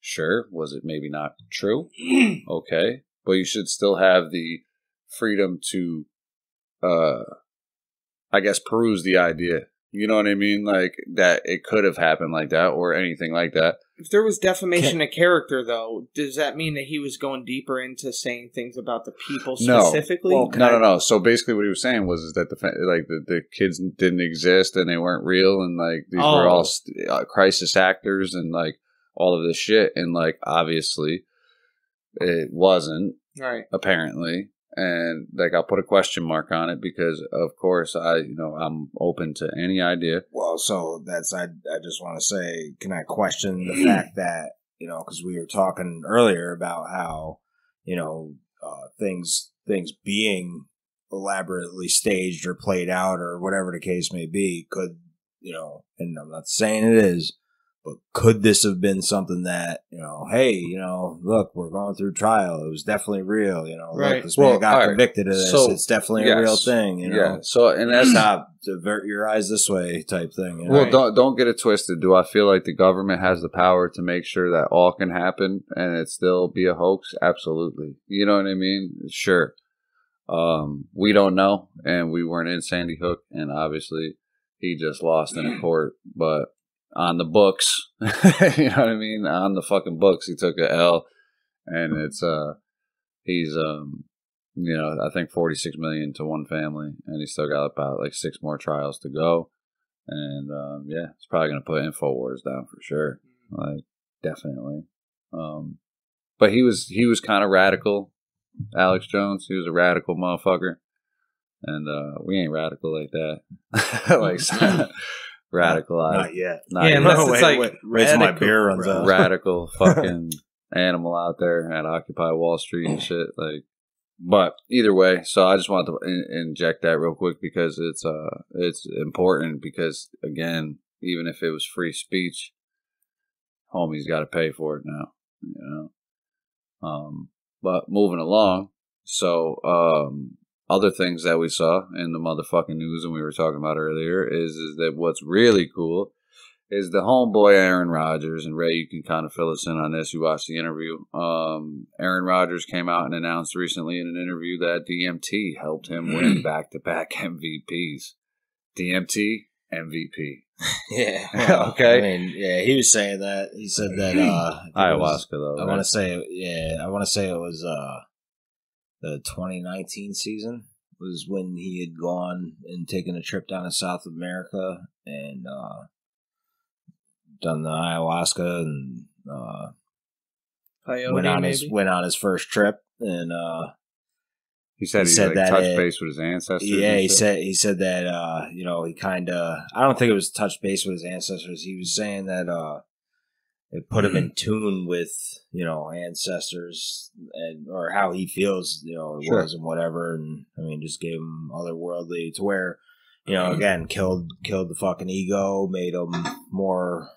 sure, was it maybe not true? Okay. But you should still have the freedom to, I guess, peruse the idea. You know what I mean? Like, that it could have happened like that or anything like that. If there was defamation of character, though, does that mean that he was going deeper into saying things about the people specifically? Well, no. So basically what he was saying was that the kids didn't exist and they weren't real, and like these were all crisis actors and like all of this shit. And like, obviously it wasn't, right? Apparently. And like, I'll put a question mark on it because, of course, I'm open to any idea. Well, so I just want to say, can I question the fact that, you know, because we were talking earlier about how, you know, things being elaborately staged or played out or whatever the case may be could, you know, and I'm not saying it is, but could this have been something that, you know, hey, you know, look, we're going through trial. It was definitely real. You know, right. Look, this man got convicted of this. So, it's definitely a real thing. You know, yeah. So, and that's not divert your eyes this way type thing. You know? Well, don't get it twisted. Do I feel like the government has the power to make sure that all can happen and it still be a hoax? Absolutely. You know what I mean? Sure. We don't know, and we weren't in Sandy Hook, and obviously he just lost in a court, but on the books, you know what I mean? On the fucking books, he took a L, and it's he's you know, I think 46 million to one family, and he's still got about like 6 more trials to go, and yeah, it's probably gonna put InfoWars down for sure, like definitely. But he was kind of radical, Alex Jones. He was a radical motherfucker, and we ain't radical like that, like. Radical, not yet. Unless it's like wait till my beer runs out. Radical fucking animal out there at Occupy Wall Street and shit. Like, but either way, so I just wanted to inject that real quick because it's important because again, even if it was free speech, homie's got to pay for it now. You know, but moving along, so other things that we saw in the motherfucking news and we were talking about earlier is that what's really cool is the homeboy Aaron Rodgers, and Ray, you can kind of fill us in on this. You watched the interview. Aaron Rodgers came out and announced recently in an interview that DMT helped him win back-to-back MVPs. DMT, MVP. Yeah. Well, okay. I mean, yeah, he was saying that. He said that ayahuasca, though. I want to say it was the 2019 season was when he had gone and taken a trip down to South America and done the ayahuasca and went on his first trip, and he said that touched base with his ancestors. Yeah, he said that you know, he kind of, I don't think it was touch base with his ancestors. He was saying that it put him in tune with, you know, ancestors and or how he feels, you know, it was and whatever. And I mean, just gave him otherworldly to where, you know, again, killed the fucking ego, made him more.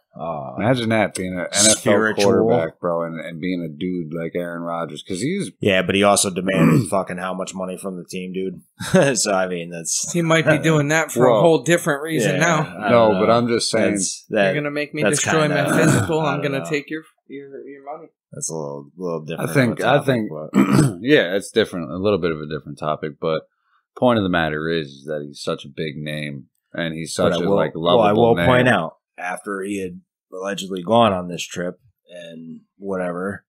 Imagine that being an NFL quarterback, bro, and being a dude like Aaron Rodgers, because he's but he also demanded fucking how much money from the team, dude. So I mean, he might be doing that for a whole different reason now. No, but I'm just saying you're gonna make me destroy my physical. I'm gonna take your money. That's a little different. I think, yeah, it's different, a little bit of a different topic, but point of the matter is that he's such a big name and he's such a lovable name. I will point out, after he had allegedly gone on this trip and whatever,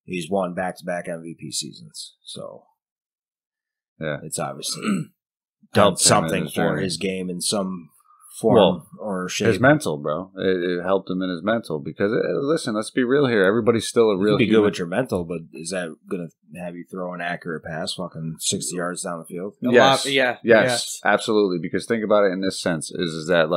he's won back-to-back MVP seasons. So, yeah, it's obviously done something for his game in some form or shape. His mental, bro. It helped him in his mental because, listen, let's be real here. Everybody's still a real You can be human. good with your mental, but is that going to have you throw an accurate pass fucking 60 yards down the field? Yes, absolutely. Because think about it in this sense is that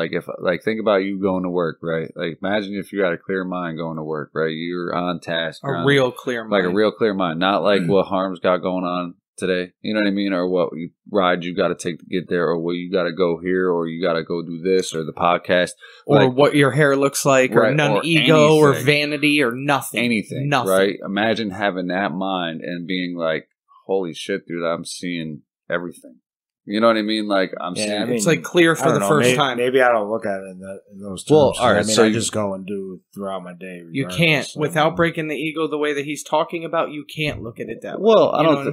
think about you going to work, right? Like imagine if you had a clear mind going to work, right? You're on task. Real clear mind. Like a real clear mind. Not like what Harm's got going on today, you know what I mean, or what ride you got to take to get there, or what you got to go here, or you got to go do this, or the podcast, or what your hair looks like, or none ego, or vanity, or nothing, right? Imagine having that mind and being like, "Holy shit, dude, I'm seeing everything." You know what I mean? Like I'm seeing. It's like clear for the first time. Maybe I don't look at it in those terms. Well, all right. So I just go and do throughout my day. You can't without breaking the ego the way that he's talking about. You can't look at it that way. Well, I don't.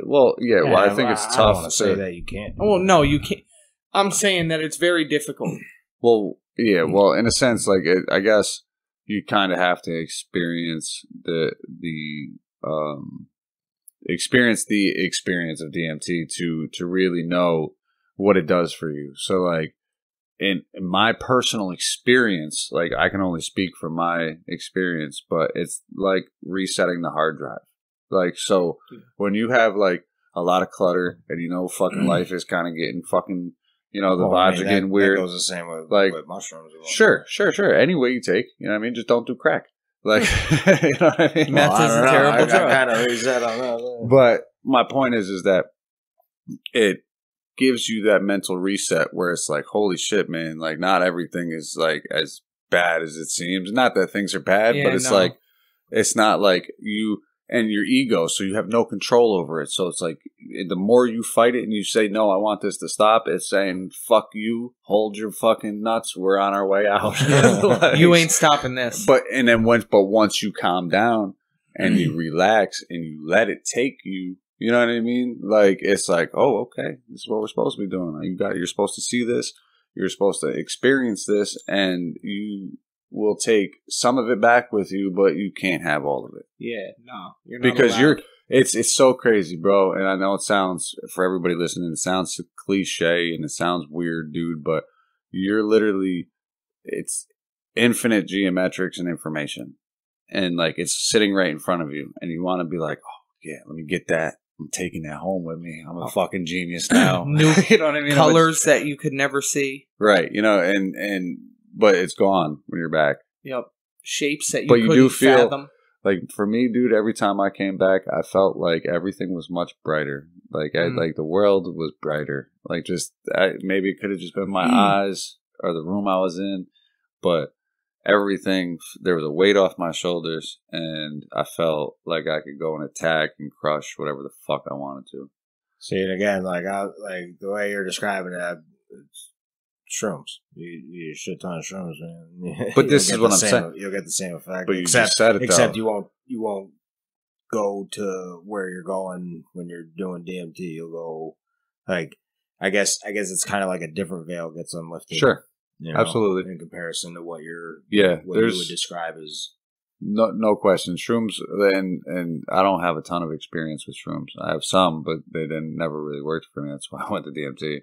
I think it's tough. I don't want to say that you can't. Oh no, you can't. I'm saying that it's very difficult. Well, yeah. Well, in a sense, like I guess you kind of have to experience the experience of DMT to really know what it does for you. So like in my personal experience, like I can only speak from my experience, but it's like resetting the hard drive. Like, so when you have like a lot of clutter and fucking life is kind of getting fucking, the vibes are getting weird. That goes the same with mushrooms. Sure. Any way you take, you know what I mean? Just don't do crack. Like, you know what I mean? Meth is a terrible drug. I kind of reset on that. But my point is that it gives you that mental reset where it's like, holy shit, man, like not everything is like as bad as it seems. Not that things are bad, but it's like, it's not like you and your ego, so you have no control over it. So it's like the more you fight it and you say, no, I want this to stop, it's saying, fuck you, hold your fucking nuts, we're on our way out. Like, you ain't stopping this. But once you calm down and you relax and you let it take you, you know what I mean? Like, it's like, oh, okay, this is what we're supposed to be doing. You're supposed to see this. You're supposed to experience this, and you will take some of it back with you, but you can't have all of it. Yeah, no, you're not because allowed. It's so crazy, bro. And I know it sounds, for everybody listening, it sounds cliche and it sounds weird, dude. But you're literally, it's infinite geometrics and information, and like it's sitting right in front of you, and you want to be like, oh yeah, let me get that. I'm taking that home with me. I'm a fucking genius now. New you know what I mean? Colors that you could never see. Right. But it's gone when you're back. Yep. Shapes that you but couldn't you do feel, fathom. Like for me, dude, every time I came back, I felt like everything was much brighter. Like like the world was brighter. Like maybe it could have just been my eyes or the room I was in, but everything, there was a weight off my shoulders, and I felt like I could go and attack and crush whatever the fuck I wanted to. See, and again, like the way you're describing it, it's shrooms. You eat a shit ton of shrooms, man. But this is what I'm saying. You'll get the same effect. But you just said it, though. Except you won't go to where you're going when you're doing DMT. You'll go, like, I guess it's kind of like a different veil gets unlifted. Sure. Absolutely. In comparison to what you would describe as no question. Shrooms, and I don't have a ton of experience with shrooms. I have some, but they never really worked for me. That's why I went to DMT.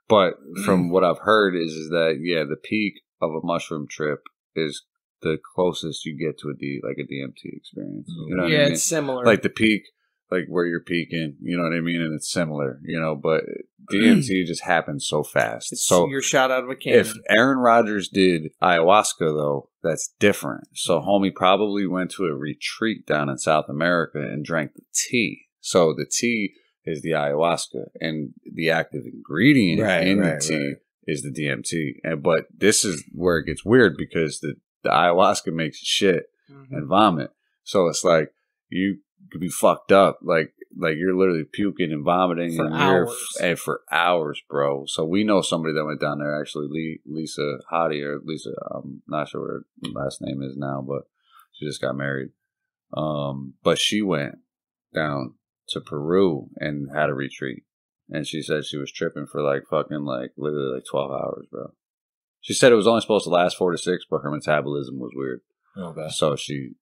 But from what I've heard is that the peak of a mushroom trip is the closest you get to a DMT experience. You know what I mean? It's similar. Like the peak, like where you're peaking, you know what I mean? And it's similar, but DMT just happens so fast. So you're shot out of a cannon. If Aaron Rodgers did ayahuasca, though, that's different. So homie probably went to a retreat down in South America and drank the tea. So the tea is the ayahuasca, and the active ingredient in the tea is the DMT. But this is where it gets weird because the ayahuasca makes you shit and vomit. So it's like you could be fucked up, like you're literally puking and vomiting for hours. For hours, bro. So we know somebody that went down there, actually, Lisa Hottie, or Lisa, I'm not sure what her last name is now, but she just got married. But she went down to Peru and had a retreat, and she said she was tripping for literally 12 hours, bro. She said it was only supposed to last 4 to 6, but her metabolism was weird. Okay. So she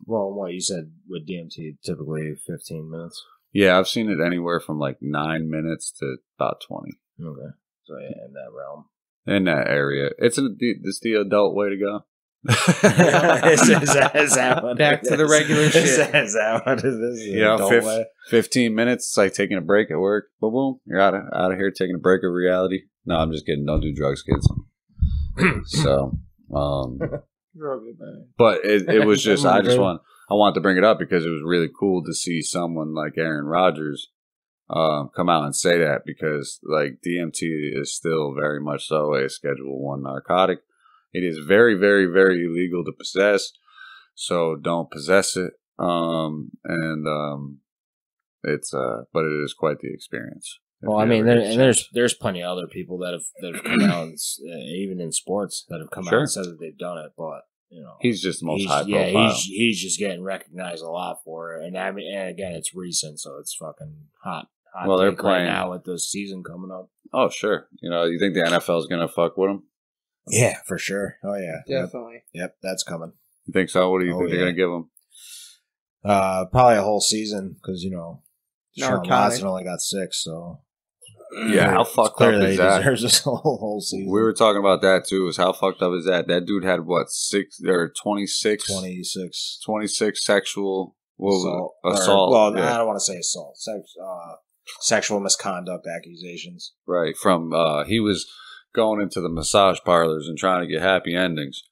well, what you said with DMT, typically 15 minutes. Yeah, I've seen it anywhere from 9 minutes to about 20. Okay. So yeah, in that realm. In that area. It's the adult way to go. is that what Back to the regular shit. Is that what it is? You know, 15 minutes, it's like taking a break at work. Boom, boom. You're out of here taking a break of reality. No, I'm just kidding. Don't do drugs, kids. So, but it was just, I wanted to bring it up because it was really cool to see someone like Aaron Rodgers come out and say that, because like DMT is still very much so a Schedule 1 narcotic. It is very, very, very illegal to possess, so don't possess it. It's but it is quite the experience. Well, I mean, there's plenty of other people that have come out, and, even in sports, that have come out and said that they've done it, but you know, he's just the most high profile. Yeah, he's just getting recognized a lot for it, and I mean, and again, it's recent, so it's fucking hot. Well, they're playing right now with the season coming up. Oh, sure. You know, you think the NFL is gonna fuck with him? Yeah, for sure. Oh yeah, definitely. Yep, that's coming. You think so? What do you think they're gonna give him? Probably a whole season, because you know, Sean Watson only got 6, so. Yeah, how fucked up is that? He deserves this whole season. We were talking about that too. Is how fucked up is that? That dude had what, 26 sexual assault. Well, I don't want to say assault. Sexual misconduct accusations. Right. From he was going into the massage parlors and trying to get happy endings,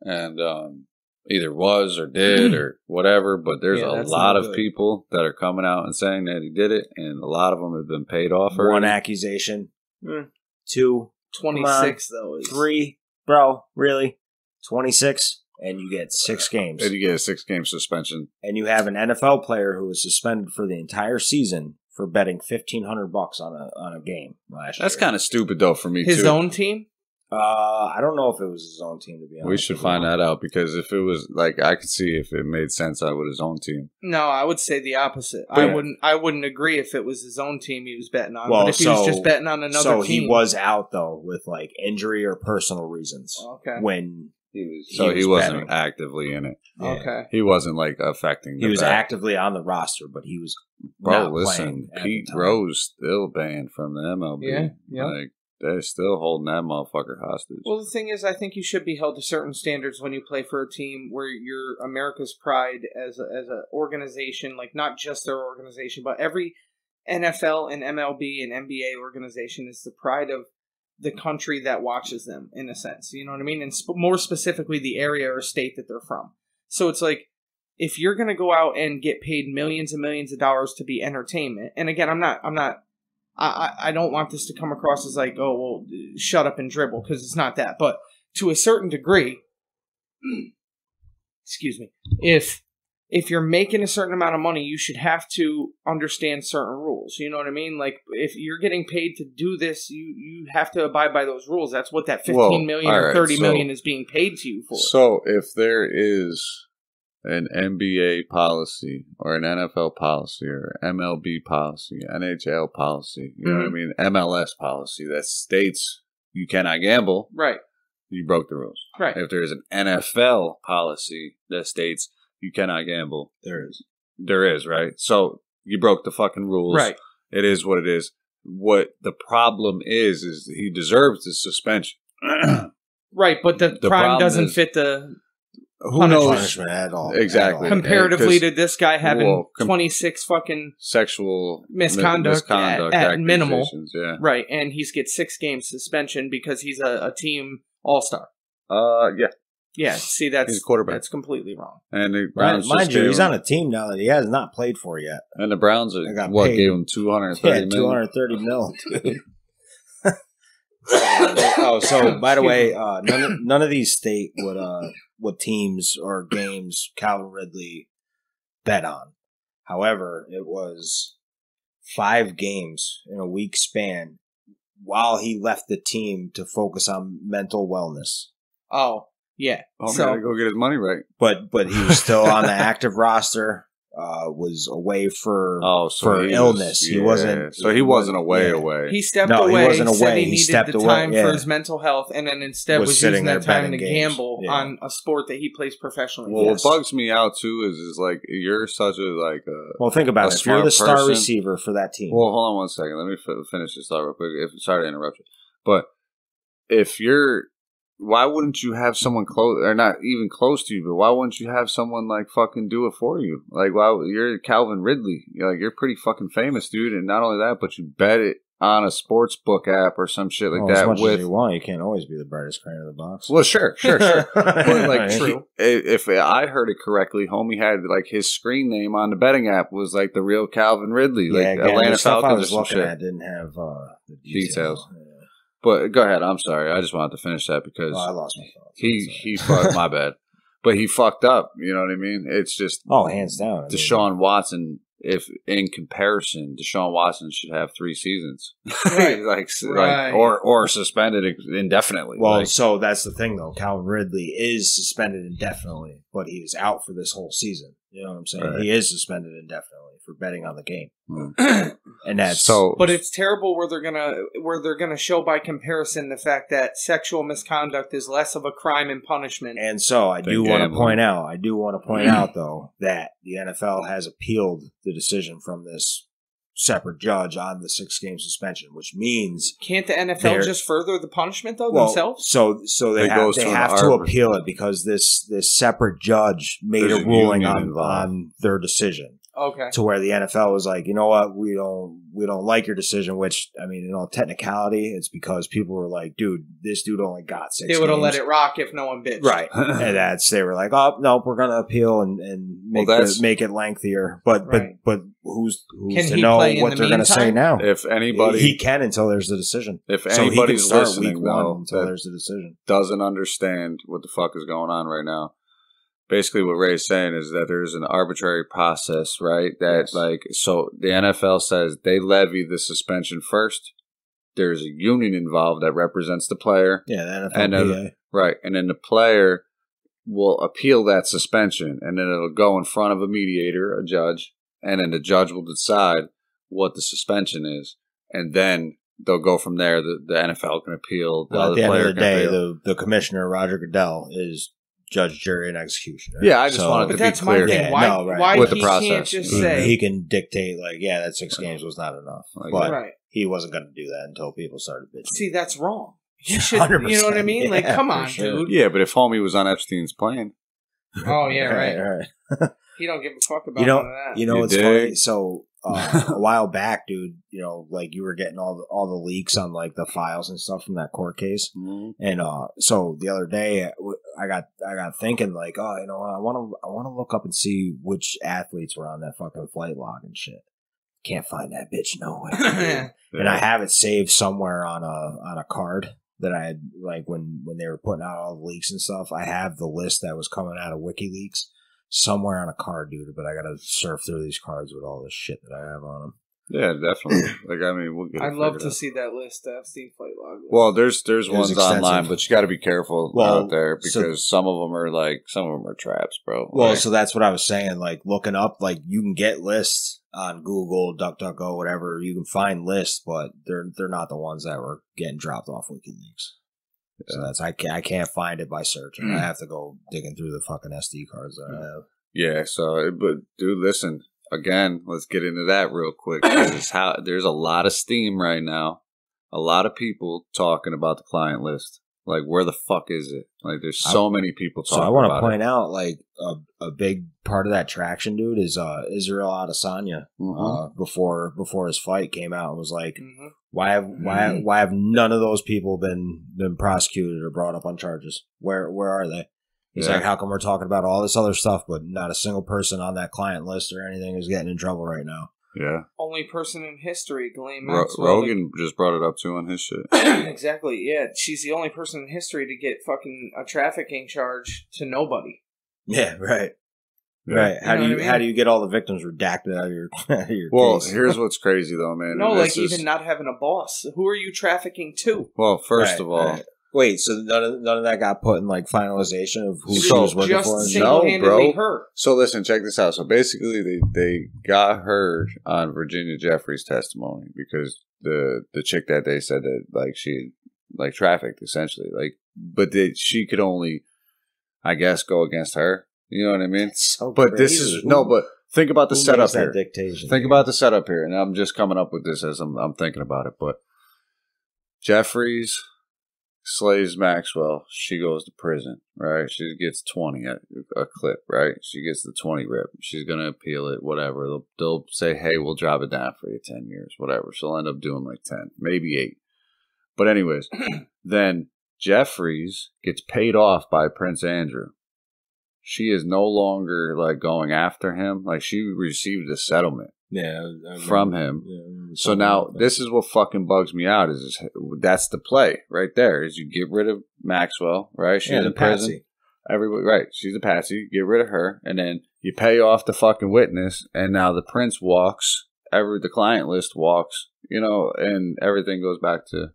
and either was or did or whatever, but there's a lot of people that are coming out and saying that he did it, and a lot of them have been paid off. One accusation. 2. 26, though. 3. Bro, really? 26? And you get 6 games. And you get a 6-game suspension. And you have an NFL player who was suspended for the entire season for betting $1,500 on a game last year. That's kind of stupid, though, for me, His own team? I don't know if it was his own team, to be honest. We should find that out, because if it was, like, I could see if it made sense out with his own team. No, I would say the opposite. I wouldn't agree if it was his own team he was betting on. Well, but if he was just betting on another team. So he was out, though, with, like, injury or personal reasons. Okay. When he wasn't actively in it. Yeah. Okay. He wasn't, like, affecting the He was actively on the roster, but he was not playing. Pete Rose still banned from the MLB. Yeah. Like, they're still holding that motherfucker hostage. Well, the thing is, I think you should be held to certain standards when you play for a team where you're America's pride as an organization, like not just their organization, but every NFL and MLB and NBA organization is the pride of the country that watches them, in a sense. You know what I mean? And more specifically, the area or state that they're from. So it's like, if you're going to go out and get paid millions and millions of dollars to be entertainment, and again, I don't want this to come across as like, oh, well, shut up and dribble, because it's not that. But to a certain degree, excuse me, if you're making a certain amount of money, you should have to understand certain rules. You know what I mean? Like, if you're getting paid to do this, you have to abide by those rules. That's what that $15 million or $30 million is being paid to you for. So if there is an NBA policy or an NFL policy or MLB policy, NHL policy, you know what I mean, MLS policy that states you cannot gamble, right? You broke the rules. Right. If there is an NFL policy that states you cannot gamble, there is, right? So you broke the fucking rules. Right. It is what it is. What the problem is he deserves the suspension. Right, but the crime doesn't fit the punishment at all. Exactly. Comparatively to this guy having 26 fucking sexual misconduct at minimal. Yeah. Right, and he's get 6 games suspension because he's a team all-star. Yeah. Yeah, see, that's he's a quarterback. That's completely wrong. And the Browns mind you, he's on a team now that he has not played for yet. And the Browns gave him $230 million? $230 million, dude. So by the way, none of these state what teams or games Calvin Ridley bet on. However, it was 5 games in a week span while he left the team to focus on mental wellness. Oh, yeah. So gotta go get his money right. But he was still on the active roster. Was away for illness. He wasn't. So he wasn't away. He stepped away. He wasn't away. Said he needed the time for his mental health, and then instead was using that time to gamble on a sport that he plays professionally. Well, what bugs me out too is like you're such a well, think about it. If you're the star receiver for that team. Well, hold on one second. Let me finish this thought real quick. Sorry to interrupt you. But if you're, why wouldn't you have someone close, or not even close to you, but why wouldn't you have someone like fucking do it for you? Like, wow, you're Calvin Ridley. You're pretty fucking famous, dude. And not only that, but you bet it on a sports book app or some shit like that. As much as you want, you can't always be the brightest crane in the box. Well, sure. But like, true. If I heard it correctly, homie had like his screen name on the betting app was like the real Calvin Ridley, like Atlanta Falcons or some shit. I didn't have the details. Yeah. But go ahead. I'm sorry. I just wanted to finish that because I lost my thoughts. He fucked my bad, but he fucked up. You know what I mean? It's just hands down. Deshaun Watson. If in comparison, Deshaun Watson should have 3 seasons, right. like or suspended indefinitely. Well, so that's the thing, though. Calvin Ridley is suspended indefinitely, but he is out for this whole season. You know what I'm saying? Right. He is suspended indefinitely for betting on the game, and that's so. But it's terrible where they're gonna show by comparison the fact that sexual misconduct is less of a crime and punishment. And so I do want to point out though that the NFL has appealed the decision from this separate judge on the 6-game suspension, which means can't the NFL just further the punishment themselves? So they have to appeal it because this separate judge made a ruling on their decision. Okay. To where the NFL was like, you know what, we don't like your decision, which, I mean, in all technicality, it's because people were like, dude, this dude only got 6 games. They would have let it rock if no one bitched. Right. And they were like, oh, no, we're going to appeal and make it lengthier. But who's to know what they're going to say now? If anybody... He can until there's a decision. If anybody's listening, week 1 until there's a decision. Doesn't understand what the fuck is going on right now. Basically, what Ray's saying is that there's an arbitrary process, right? So the NFL says they levy the suspension first. There's a union involved that represents the player. Yeah, the NFL. Right. And then the player will appeal that suspension, and then it'll go in front of a mediator, a judge, and then the judge will decide what the suspension is. And then they'll go from there. The NFL can appeal. At the end of the day, the commissioner, Roger Goodell, is judge, jury, and executioner. Yeah, I just wanted to be clear. Why with the he process. Can't just say he can dictate that 6 games was not enough, but he wasn't going to do that until people started bitching. See, that's wrong. He should, you know what I mean? Like, come on, dude. Yeah, but if homie was on Epstein's plane, oh yeah, right. He don't give a fuck about none of that. You know, it's funny. So a while back, dude, like you were getting all the leaks on like the files and stuff from that court case, and so the other day I got thinking like, oh, I want to look up and see which athletes were on that fucking flight log and shit. Can't find that bitch nowhere. And I have it saved somewhere on a card that I had, like when they were putting out all the leaks and stuff. I have the list that was coming out of WikiLeaks somewhere on a card, dude, but I gotta surf through these cards with all this shit that I have on them. Yeah, definitely. We'll get I'd love to see that list, that Epstein flight log list. Well, there's ones online, but you got to be careful out there because some of them are traps, bro. Well, so that's what I was saying. Like looking up, like you can get lists on Google, DuckDuckGo, whatever. You can find lists, but they're not the ones that were getting dropped off WikiLeaks. Yeah. So I can't find it by searching. I have to go digging through the fucking SD cards that I have. Yeah. So, but dude, listen. Again, let's get into that real quick. There's a lot of steam right now. A lot of people talking about the client list. Like, where the fuck is it? Like, there's so many people talking about it. So I want to point out, like, a big part of that traction, dude, is Israel Adesanya. Before his fight came out and was like, why have none of those people been prosecuted or brought up on charges? Where are they? He's like, how come we're talking about all this other stuff, but not a single person on that client list or anything is getting in trouble right now? Yeah. Only person in history, Ghislaine Maxwell. Rogan just brought it up too on his shit. Exactly, yeah. She's the only person in history to get fucking a trafficking charge to nobody. Yeah, right. Yeah. Right. How do you get all the victims redacted out of your Well, case? here's what's crazy though, man. No, like even not having a boss. Who are you trafficking to? Well, first of all. Right. Wait, so none of that got put in like finalization of who she was working for? No, bro. Her. So listen, check this out. So basically, they got her on Virginia Jeffries' testimony because the chick that they said that like she like trafficked essentially, like, but she could only, I guess, go against her. You know what I mean? So but crazy. This is but think about the setup here. Dictation? Think about the setup here, and I'm just coming up with this as I'm thinking about it, but. Jeffries slays Maxwell. She goes to prison, right? She gets 20 a clip, right? She gets the 20 rip. She's going to appeal it, whatever. They'll say, hey, we'll drop it down for you 10 years, whatever. She'll end up doing like 10, maybe 8. But anyways, then Jeffries gets paid off by Prince Andrew. She is no longer like going after him. Like she received a settlement from him. Yeah, so now this is what fucking bugs me out is that's the play right there is you get rid of Maxwell, right? She's in prison. Everybody, right. She's a patsy. Get rid of her. And then you pay off the fucking witness. And now the prince walks. The client list walks, and everything goes back to.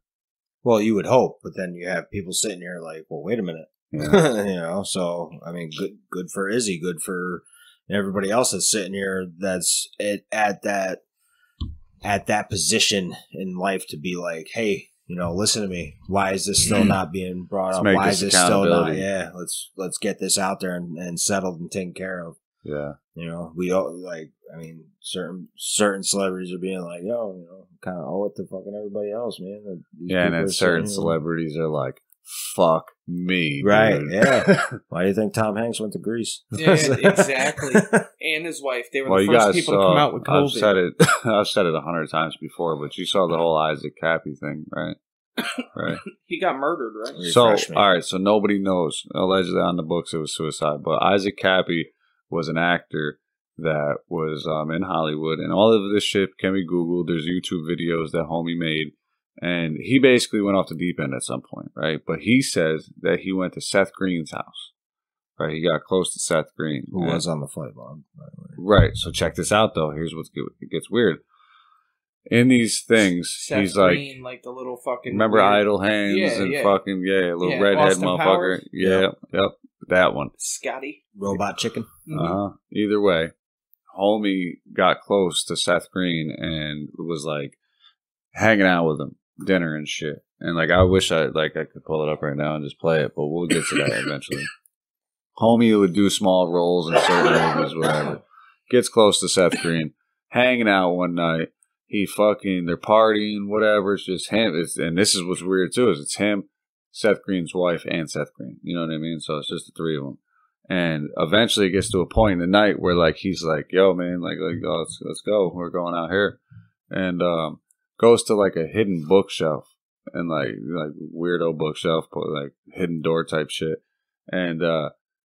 Well, you would hope, but then you have people sitting here like, well, wait a minute. Yeah. So, I mean, good for Izzy, good for everybody else that's sitting here that's at that position in life to be like, hey, listen to me. Why is this still not being brought up? Why is this still not? Yeah, let's get this out there and settled and taken care of. Yeah. We all certain celebrities are being like, kind of owe it to fucking everybody else, man. And then certain celebrities are like, fuck me, right? Dude. Yeah. Why do you think Tom Hanks went to Greece? Yeah, exactly. And his wife. They were the first people to come out with COVID. I've said it 100 times before, but you saw the whole Isaac Cappy thing, right? Right. He got murdered, right? So, all right. So nobody knows. Allegedly on the books, it was suicide, but Isaac Cappy was an actor that was in Hollywood, and all of this shit can be Googled. There's YouTube videos that homie made. And he basically went off the deep end at some point, right? But he says that he went to Seth Green's house, right? He got close to Seth Green. Who was on the flight log, by the way. Right. So check this out, though. Here's it gets weird. In these things, Seth he's Green, like the little fucking... Remember weird, Idle Hands fucking, little redhead Austin motherfucker? Powers? Yep, that one. Scotty. Robot Chicken. Mm-hmm. Either way, homie got close to Seth Green and was like hanging out with him. Dinner and shit, and like I wish I could pull it up right now and just play it, but we'll get to that eventually. Homie would do small roles in certain movies, whatever. Gets close to Seth Green, hanging out one night. They're partying, whatever. It's just him. And this is what's weird too is it's him, Seth Green's wife, and Seth Green. You know what I mean? So it's just the three of them. And eventually it gets to a point in the night where like he's like, "Yo, man, let's go. We're going out here," and goes to like a hidden bookshelf and like weirdo bookshelf, like hidden door type shit. And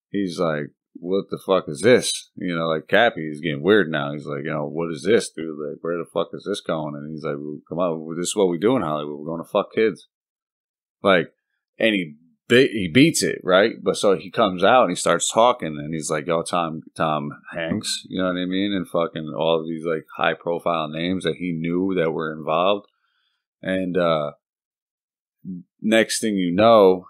he's like, what the fuck is this? Like Cappy is getting weird now. He's like, what is this, dude? Like, where the fuck is this going? And he's like, well, come on, this is what we do in Hollywood. We're going to fuck kids. Like, and he beats it, right? But so he comes out and he starts talking and he's like, yo, Tom Hanks, you know what I mean? And fucking all of these like high profile names that he knew that were involved. And next thing you know,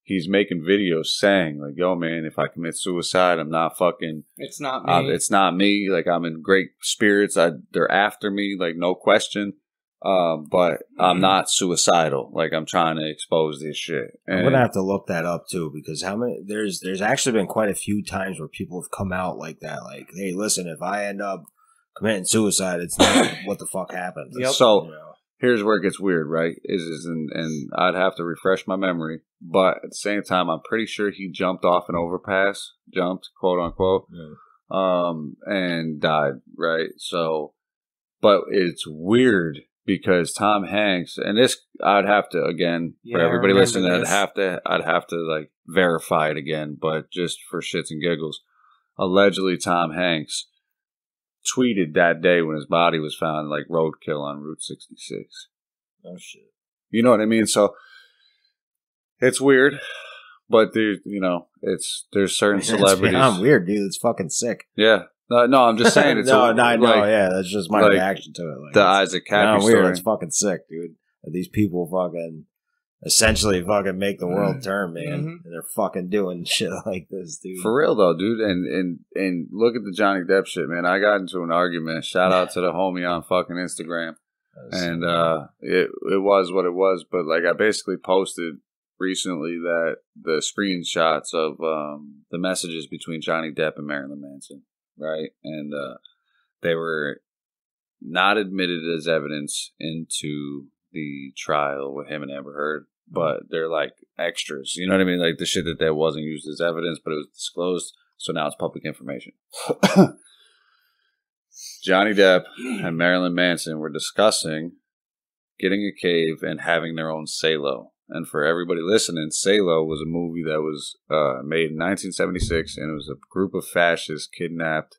he's making videos saying like, yo, man, if I commit suicide, I'm not fucking... It's not me. It's not me. Like, I'm in great spirits. They're after me, like, no question. But I'm not suicidal. Like, I'm trying to expose this shit. And I'm gonna have to look that up too, because there's actually been quite a few times where people have come out like that. Like, hey, listen, if I end up committing suicide, it's not what the fuck happened. Yep. So here's where it gets weird, right? And I'd have to refresh my memory, but at the same time, I'm pretty sure he jumped off an overpass, quote unquote, and died, right? So, but it's weird. Because Tom Hanks, and this, I'd have to, again, for everybody listening, I'd have to like verify it again, but just for shits and giggles, allegedly Tom Hanks tweeted that day when his body was found like roadkill on Route 66. Oh shit. You know what I mean? So it's weird, but there's certain celebrities. I'm weird, dude. It's fucking sick. Yeah. No, I'm just saying. It's that's just my reaction to it. Like, the Isaac Cappy story. Weird. It's fucking sick, dude. These people fucking essentially fucking make the world turn, man. Mm-hmm. And they're fucking doing shit like this, dude. For real though, dude. And look at the Johnny Depp shit, man. I got into an argument. Shout out to the homie on fucking Instagram. And it was what it was. But like I basically posted recently that the screenshots of the messages between Johnny Depp and Marilyn Manson. Right, and they were not admitted as evidence into the trial with him and Amber Heard, but they're like extras. You know what I mean? Like the shit that wasn't used as evidence, but it was disclosed, so now it's public information. Johnny Depp and Marilyn Manson were discussing getting a cave and having their own salo. And for everybody listening, Salo was a movie that was made in 1976, and it was a group of fascists kidnapped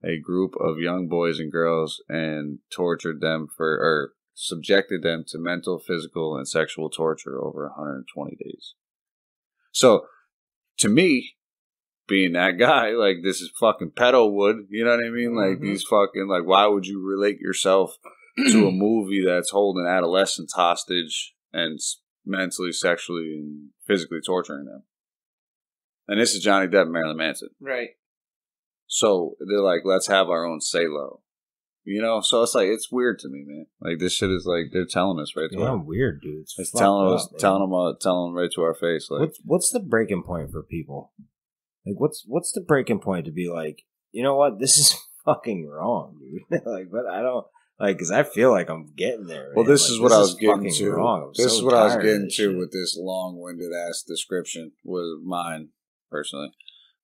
a group of young boys and girls and tortured them or subjected them to mental, physical, and sexual torture over 120 days. So, to me, being that guy, like, this is fucking pedo wood, you know what I mean? Like, these fucking, like, why would you relate yourself to a movie that's holding adolescents hostage and mentally, sexually, and physically torturing them? And this is Johnny Depp and Marilyn Manson. Right. So, they're like, let's have our own Salo. You know? So, it's like, it's weird to me, man. Like, this shit is like, they're telling us right to Yeah, weird, dude. It's telling them right to our face. Like, what's the breaking point for people? Like, what's the breaking point to be like, you know what, this is fucking wrong, dude? Like, but I don't, like, because I feel like I'm getting there. Well, man. this is what I was getting to. Wrong. This is what I was getting to with this long-winded ass description was mine, personally.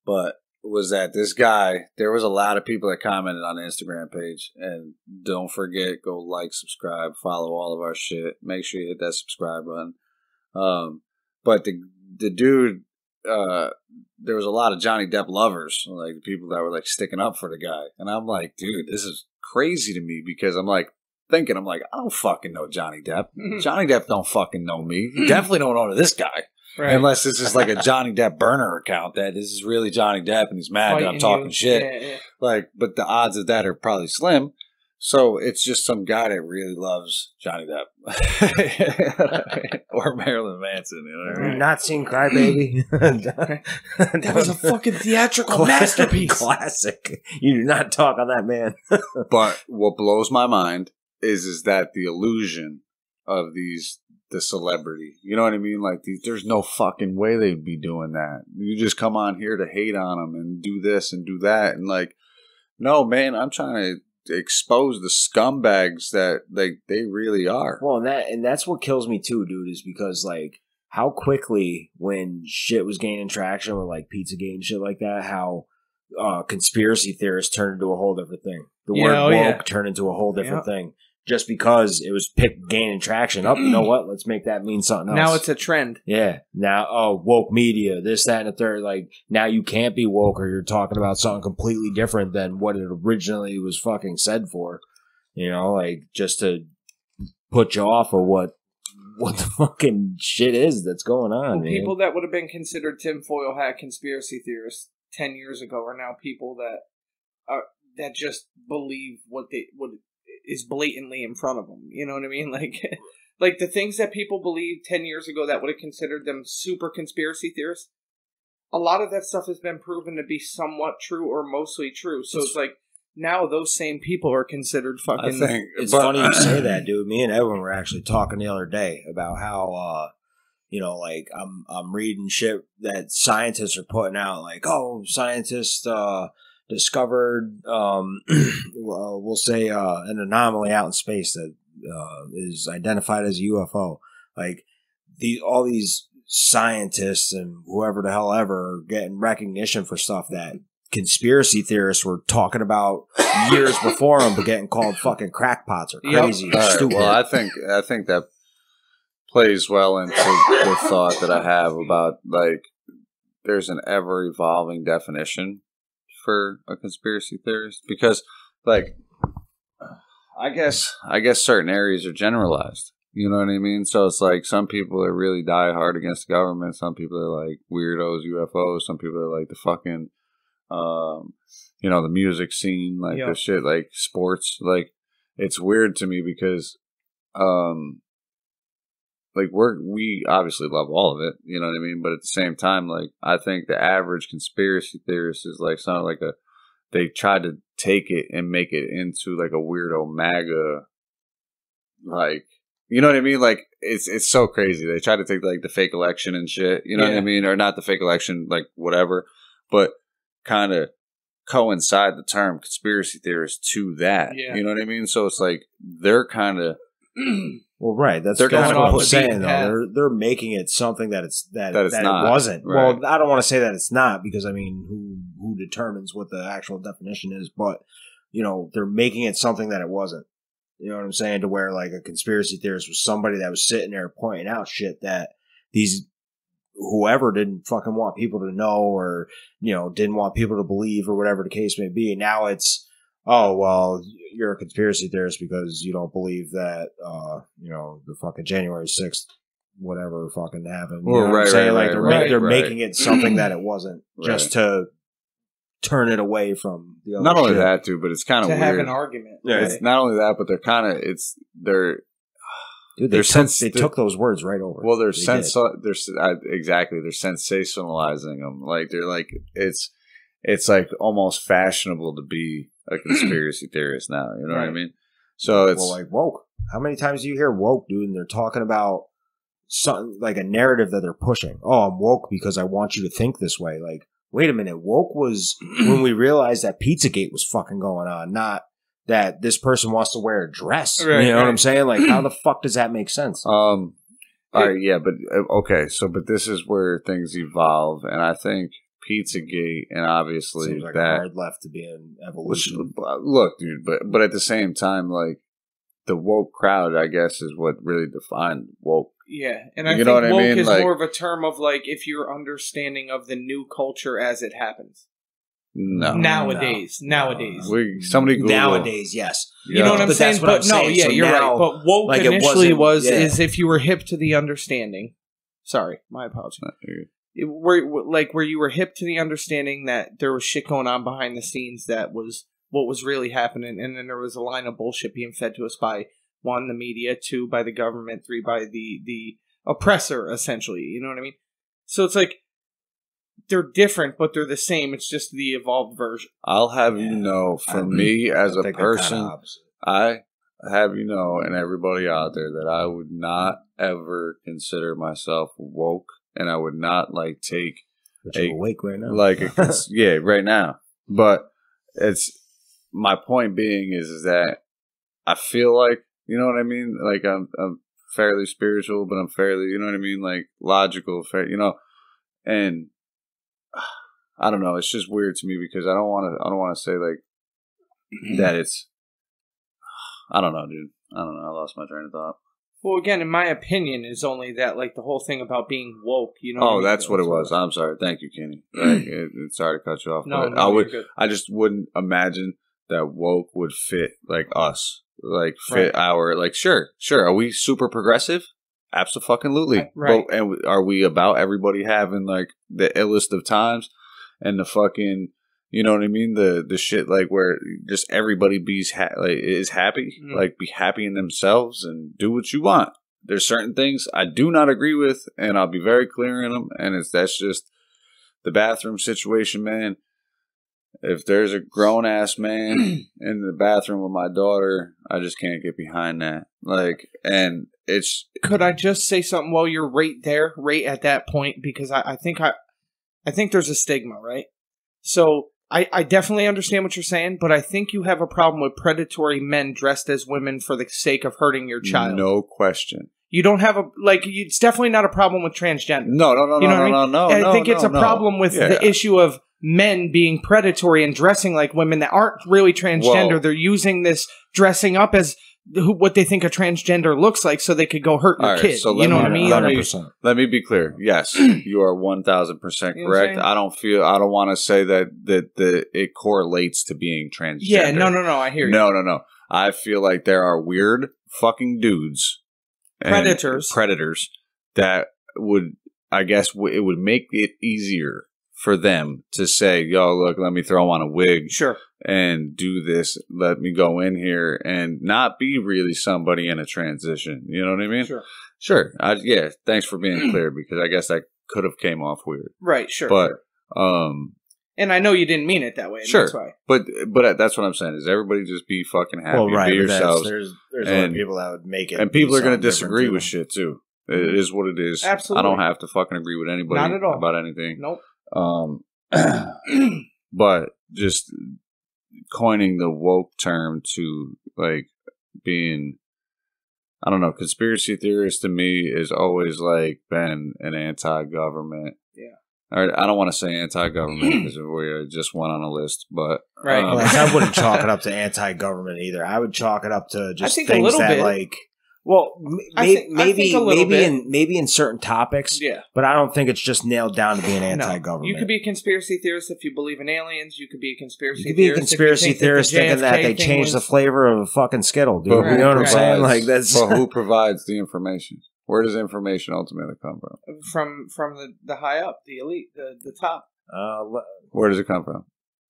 But was that this guy, there was a lot of people that commented on the Instagram page, and don't forget, go like, subscribe, follow all of our shit. Make sure you hit that subscribe button. But the dude, there was a lot of Johnny Depp lovers, like people that were like sticking up for the guy. And I'm like, dude, this is crazy to me because I'm like, I don't fucking know Johnny Depp. Johnny Depp don't fucking know me. He definitely don't know this guy. Right. Unless this is like a Johnny Depp burner account that this is really Johnny Depp and he's mad that I'm talking shit. Yeah. Like, but the odds of that are probably slim. So it's just some guy that really loves Johnny Depp or Marilyn Manson. You know what I mean? Not seen Crybaby. That was a fucking theatrical masterpiece. Classic. You do not talk on that man. But what blows my mind is that the illusion of the celebrity. You know what I mean? Like, there's no fucking way they'd be doing that. You just come on here to hate on them and do this and do that. And like, no, man, I'm trying to expose the scumbags that they really are. Well, and that's what kills me too, dude, is because like how quickly when shit was gaining traction with like Pizzagate and shit like that, how conspiracy theorists turned into a whole different thing. The word woke turned into a whole different thing. Just because it was gaining traction. You know what? Let's make that mean something else. Now it's a trend. Yeah. Now, woke media, this, that, and the third. Like, now you can't be woke or you're talking about something completely different than what it originally was fucking said for. You know, like, just to put you off of what the fucking shit is that's going on, man. People that would have been considered tinfoil hat conspiracy theorists 10 years ago are now people that just believe what is blatantly in front of them. You know what I mean? Like the things that people believed 10 years ago that would have considered them super conspiracy theorists, a lot of that stuff has been proven to be somewhat true or mostly true. So it's like now those same people are considered fucking... It's funny you say that, dude. Me and Edwin were actually talking the other day about how, like I'm reading shit that scientists are putting out, like, scientists... discovered, we'll say, an anomaly out in space that is identified as a UFO. Like all these scientists and whoever the hell ever are getting recognition for stuff that conspiracy theorists were talking about years before them, but getting called fucking crackpots or crazy or stupid. Well, I think that plays well into the thought that I have about like there's an ever evolving definition for a conspiracy theorist, because like I guess certain areas are generalized, you know what I mean? So it's like some people are really die hard against the government, some people are like weirdos, UFOs, some people are like the fucking the music scene, like the shit, like sports. Like it's weird to me because like we obviously love all of it, you know what I mean? But at the same time, like I think the average conspiracy theorist is like something like they tried to take it and make it into like a weirdo MAGA, like, you know what I mean? Like it's so crazy. They tried to take like the fake election and shit, you know what I mean? Or not the fake election, like whatever, but kind of coincide the term conspiracy theorist to that, you know what I mean? So it's like they're kind of Well, right. That's They're kind going of off what the I'm saying, beaten though. path. They're making it something that it's that it's it not. wasn't. Right. Well, I don't want to say that it's not because I mean, who determines what the actual definition is? But you know, they're making it something that it wasn't. You know what I'm saying? To where like a conspiracy theorist was somebody that was sitting there pointing out shit that these whoever didn't fucking want people to know or, you know, didn't want people to believe or whatever the case may be. Now it's, oh, well, you're a conspiracy theorist because you don't believe that, you know, the fucking January 6th, whatever fucking happened. You know what I'm saying? Like they're making it something that it wasn't just to turn it away from the other Not only shit. that, too, but it's kind of weird. To have an argument. Yeah. Right? It's not only that, but they're kind of, Dude, they took those words right over. Well, exactly. They're sensationalizing them. Like they're like it's like almost fashionable to be a conspiracy theorist now. You know what I mean? So it's like woke. How many times do you hear woke, dude? And they're talking about something like a narrative that they're pushing. Oh, I'm woke because I want you to think this way. Like, wait a minute. Woke was when we realized that Pizzagate was fucking going on, not that this person wants to wear a dress. Right, you know what I'm saying? Like, how the fuck does that make sense? all right, yeah, but okay, but this is where things evolve, and I think Pizzagate and obviously Seems like that a hard left to be in evolution. look, dude, but at the same time, like the woke crowd, I guess, is what really defined woke. Yeah, and I You think know what I woke mean? is Like- more of a term of like if you're understanding of the new culture as it happens. No, Nowadays. somebody Google. Nowadays, yes. You know what I'm But saying? that's what But I'm no, saying. yeah, So you're now, right. But woke like, it initially wasn't- is if you were hip to the understanding. Sorry, my apologies. Where you were hip to the understanding that there was shit going on behind the scenes that was what was really happening, and then there was a line of bullshit being fed to us by one, the media, two, by the government, three, by the oppressor, essentially. You know what I mean? So it's like they're different, but they're the same. It's just the evolved version. I'll have you know, for me as a think they're kinda person, opposite. I have you know, and everybody out there, that I would not ever consider myself woke, and I would not like take But you're awake right now. like yeah, right now. But it's my point being is that I feel like, you know what I mean. Like I'm fairly spiritual, but I'm fairly, you know what I mean, like logical, you know, and I don't know. It's just weird to me because I don't want to say like that. It's I don't know, dude. I don't know. I lost my train of thought. Well, again, in my opinion, is only that like the whole thing about being woke. You know? Oh, what I mean? that's what it was. I'm sorry. Thank you, Kenny. Like, it's sorry to cut you off. No, but no, you're good. I just wouldn't imagine that woke would fit like us, like fit our like. Sure. Are we super progressive? Absolutely. Right. But, and are we about everybody having like the illest of times and the fucking, you know what I mean? The shit like where just everybody is happy, like be happy in themselves and do what you want. There's certain things I do not agree with, and I'll be very clear in them. And that's just the bathroom situation, man. If there's a grown ass man in the bathroom with my daughter, I just can't get behind that. Like, and it's. Could I just say something while you're right there, right at that point? Because I think there's a stigma, right? So I definitely understand what you're saying, but I think you have a problem with predatory men dressed as women for the sake of hurting your child. No question. You don't have it's definitely not a problem with transgender. No. You know what I mean? I think it's a problem with the issue of men being predatory and dressing like women that aren't really transgender. Whoa. They're using this dressing up as what they think a transgender looks like so they could go hurt your kid. So you know what I mean? 100%. Let me be clear. Yes, you are 1,000% correct. You know what I'm saying? I don't want to say that it correlates to being transgender. Yeah, no, I hear you. No. I feel like there are weird fucking dudes, and predators that would, I guess, it would make it easier for them to say, yo, look, let me throw on a wig. Sure. And do this. Let me go in here and not be really somebody in a transition. You know what I mean? Sure. Yeah. Thanks for being clear, because I guess that could have came off weird. Right. Sure. But, and I know you didn't mean it that way. Sure. That's why. But that's what I'm saying is everybody just be fucking happy. Well, right. Be yourselves. There's other people that would make it. And people are going to something disagree different, with too. shit too. It is what it is. Absolutely. I don't have to fucking agree with anybody Not at all. about anything. Nope. But just coining the woke term to like being, I don't know. Conspiracy theorist to me is always like been an anti-government. Yeah. Or I don't want to say anti-government because we just went on a list, but Right. I wouldn't chalk it up to anti-government either. I would chalk it up to just think a things little that bit. like. Well, I think a little bit. maybe in certain topics, Yeah. but I don't think it's just nailed down to being anti-government. No. You could be a conspiracy theorist if you believe in aliens. You could be a conspiracy. You could be a conspiracy theorist thinking that they changed the flavor of a fucking Skittle, dude. But you know what I'm saying? Like that's. But who provides the information? Where does information ultimately come from? From the high up, the elite, the top. Where does it come from?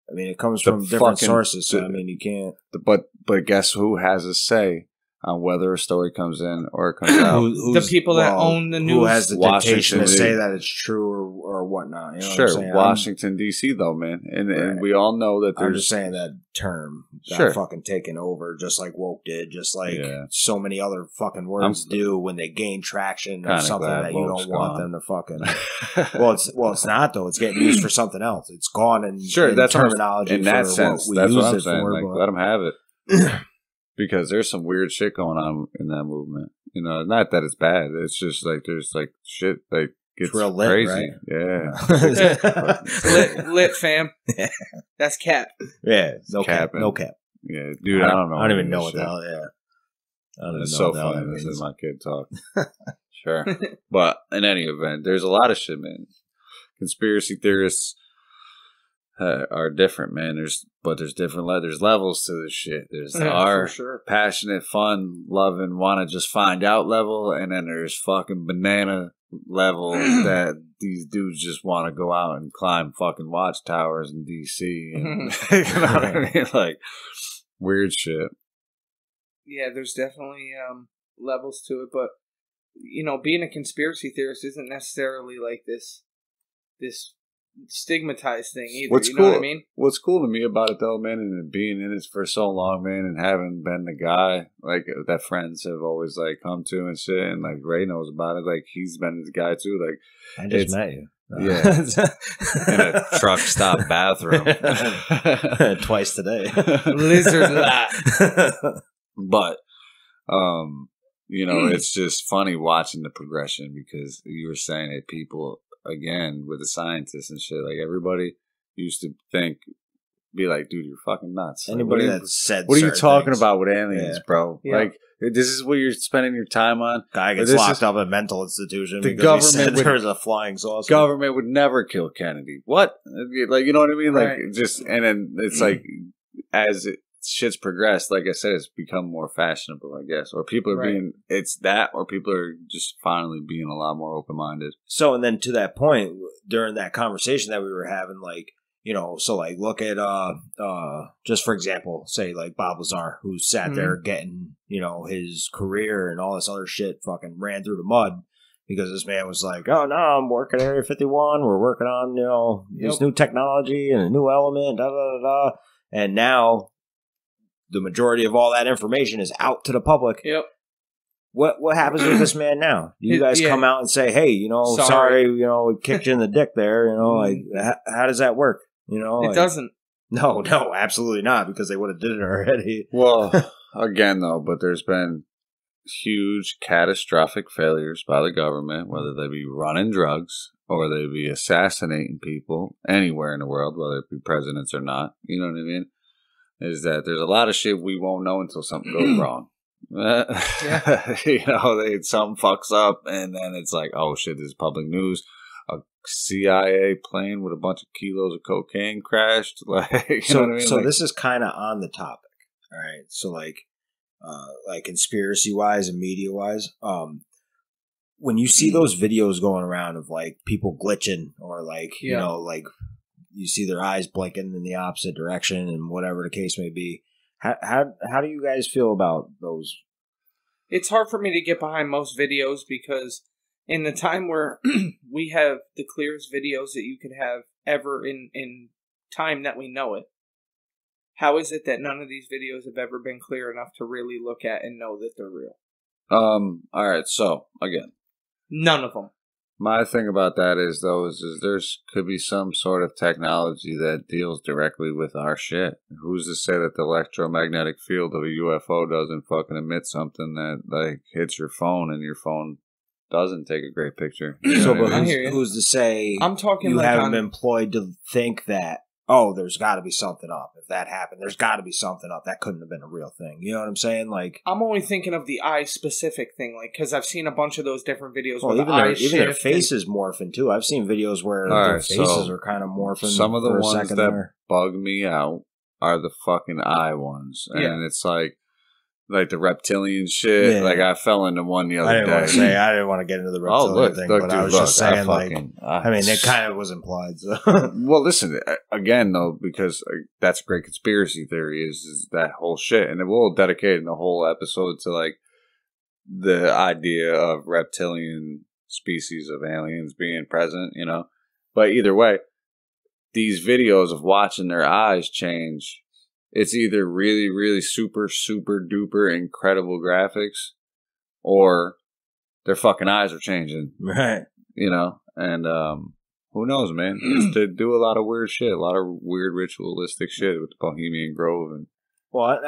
I mean, it comes from different sources. So I mean, you can't. But guess who has a say on whether a story comes in or it comes out? The people that own the news. Who has the dictation to Washington, say that it's true or whatnot? You know Sure, what I'm saying? Washington, D.C., though, man. And we all know that I'm there's... just saying that term got Sure. fucking taken over, just like woke did, just like Yeah. so many other fucking words do when they gain traction or Kinda something glad that you woke's don't want gone. them to fucking... well, it's not, though. It's getting used for something else. It's gone in, Sure, in that's terminology in that sense. what we That's use what I'm it saying. for. Like, But let them have it. Because there's some weird shit going on in that movement. You know, not that it's bad. It's just like there's like shit like gets real lit, crazy. right? Yeah. lit fam. That's cap. Yeah, no Capping. cap. No cap. Yeah, dude, I don't know. I don't even know this what shit. the hell, yeah. I don't even It's know so what the hell funny that listening means. to my kid talk. Sure. But in any event, there's a lot of shit, man. Conspiracy theorists are different, man. There's different there's levels to this shit. There's our for sure. passionate, fun, loving, want to just find out level, and then there's fucking banana level that these dudes just want to go out and climb fucking watchtowers in DC and you know what I mean? Like weird shit. Yeah, there's definitely levels to it, but you know, being a conspiracy theorist isn't necessarily like this stigmatized thing either. What's you cool? know what I mean? What's cool to me about it though, man, and being in it for so long, man, and having been the guy like that friends have always like come to and shit, and like Ray knows about it. Like he's been the guy too. Like I just met you. Yeah, in a truck stop bathroom twice today. Lizard lot. But you know, it's just funny watching the progression because you were saying that people, again, with the scientists and shit, like everybody used to be like, dude, you're fucking nuts. Anybody like, that said what are you certain talking things. about with aliens, bro? Yeah. Like, this is what you're spending your time on? Guy gets This locked is- up in a mental institution The because he said government would- there was a flying saucer. Government would never kill Kennedy. What? Like, you know what I mean? Like, Right. just, and then it's like, as shit's progressed, like I said, it's become more fashionable, I guess. Or people are Right. being, it's that, or people are just finally being a lot more open-minded. So, and then to that point, during that conversation that we were having, like, you know, so like look at just for example, say like Bob Lazar, who sat there getting, you know, his career and all this other shit fucking ran through the mud because this man was like, oh no, I'm working at Area 51, we're working on, you know, this new technology and a new element, da da da da. And now the majority of all that information is out to the public. Yep. What happens with this man now? Do you guys Yeah. come out and say, hey, you know, sorry, you know, we kicked you in the dick there, you know, like, how does that work? You know, It like, doesn't. No, absolutely not, because they would have did it already. Well, again, though, but there's been huge catastrophic failures by the government, whether they be running drugs or they be assassinating people anywhere in the world, whether it be presidents or not. You know what I mean? Is that there's a lot of shit we won't know until something goes wrong. You know, something fucks up, and then it's like, oh shit, this is public news. A CIA plane with a bunch of kilos of cocaine crashed. Like, you know what I mean? So Like, this is kind of on the topic, all right? So like conspiracy wise and media wise, when you see those videos going around of like people glitching or like you know, like you see their eyes blinking in the opposite direction and whatever the case may be, how do you guys feel about those? It's hard for me to get behind most videos because in the time where we have the clearest videos that you could have ever in time that we know it, how is it that none of these videos have ever been clear enough to really look at and know that they're real? all right. So again, None of them. My thing about that is, though, is there's could be some sort of technology that deals directly with our shit. Who's to say that the electromagnetic field of a UFO doesn't fucking emit something that like hits your phone and your phone doesn't take a great picture? So, but I hear you. who's to say I'm talking you like haven't on, been employed to think that, oh, there's got to be something up. If that happened, there's got to be something up. That couldn't have been a real thing. You know what I'm saying? Like, I'm only thinking of the eye specific thing, like because I've seen a bunch of those different videos well, where the eyes even their shift faces morphing too. I've seen videos where All their right, faces so are kind of morphing. Some of the for a ones second that there. bug me out are the fucking eye ones, and it's like the reptilian shit. Yeah. Like I fell into one the other day. I didn't want to get into the reptilian thing, but I was just saying, I mean, it kind of was implied. So. Well, listen, again, though, because that's a great conspiracy theory is that whole shit. And we'll dedicate a whole episode to, like, the idea of reptilian species of aliens being present, you know? But either way, these videos of watching their eyes change, it's either really, really super, super duper incredible graphics or their fucking eyes are changing. Right. You know? And, who knows, man? They do a lot of weird shit, a lot of weird ritualistic shit with the Bohemian Grove and Well,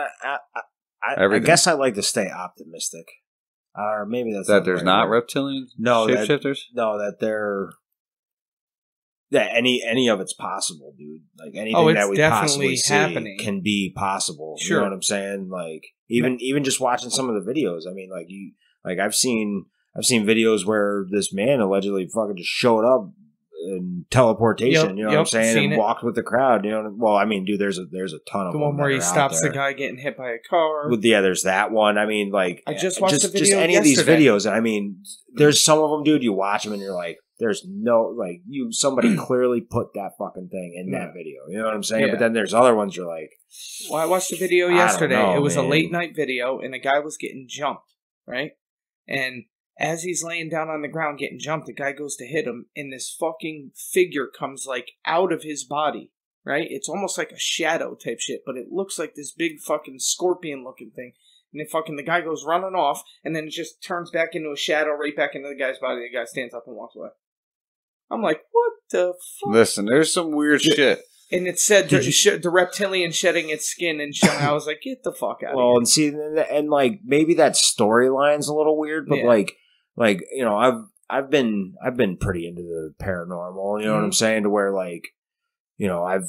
I guess I like to stay optimistic, or maybe that's that. There's not reptilians, shapeshifters. That they're any of it's possible, dude. Like anything that we possibly see can be possible. Sure. You know what I'm saying? Like even just watching some of the videos. I mean, I've seen videos where this man allegedly fucking just showed up in teleportation, you know what I'm saying, and walked with the crowd. You know, well, I mean, dude, there's a ton of the them one where he stops the guy getting hit by a car. Yeah, there's that one. I mean, like I just watched the video just any yesterday. of these videos. I mean, there's some of them, dude. You watch them and you're like, there's no somebody clearly put that fucking thing in that video. You know what I'm saying? Yeah. But then there's other ones you're like, well, I watched the video yesterday. It was a late night video, and a guy was getting jumped, right? And as he's laying down on the ground getting jumped, the guy goes to hit him, and this fucking figure comes, like, out of his body, right? It's almost like a shadow type shit, but it looks like this big fucking scorpion-looking thing. And then the guy goes running off, and then it just turns back into a shadow right back into the guy's body. The guy stands up and walks away. I'm like, what the fuck? Listen, there's some weird shit. And it said the reptilian shedding its skin and showing. I was like, get the fuck out of here. Well, and see, and like, maybe that storyline's a little weird, but like, you know, I've been pretty into the paranormal, you know what I'm saying, to where, like, you know, I've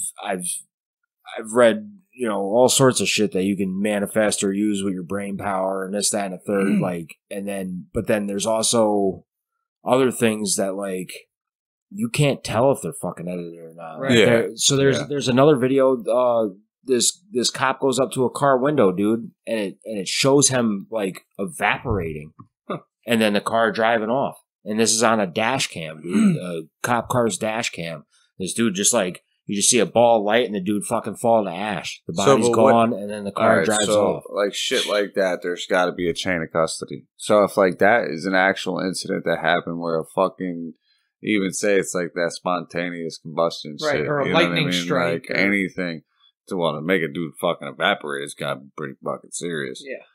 read, you know, all sorts of shit that you can manifest or use with your brain power and this, that, and a third, like, but then there's also other things that, like, you can't tell if they're fucking edited or not. Right. Yeah. So there's another video, this cop goes up to a car window, dude, and it shows him, like, evaporating. And then the car driving off. And this is on a dash cam, dude. A cop car's dash cam. This dude just, like, you just see a ball of light and the dude fucking fall to ash. The body's gone and then the car drives off. Like shit like that, there's got to be a chain of custody. So if, like, that is an actual incident that happened where a fucking, even say it's like that spontaneous combustion right, shit. Or a lightning strike. Like anything to want to make a dude fucking evaporate, it's got to be pretty fucking serious. Yeah.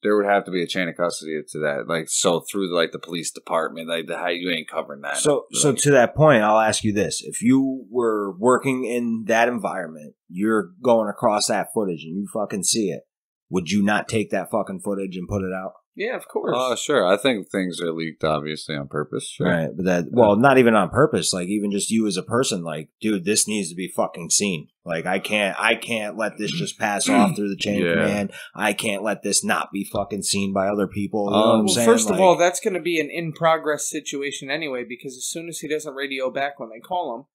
There would have to be a chain of custody to that, like, so through, like, the police department, like, how you ain't covering that. So to that point, I'll ask you this: if you were working in that environment, you're going across that footage and you fucking see it, would you not take that fucking footage and put it out? Yeah, of course. Sure. I think things are leaked, obviously, on purpose. Sure. Right, but not even on purpose. Like, even just you as a person, like, dude, this needs to be fucking seen. Like, I can't let this just pass off through the chain of command. I can't let this not be fucking seen by other people. You know what I'm saying? First of all, that's going to be an in-progress situation anyway, because as soon as he doesn't radio back when they call him.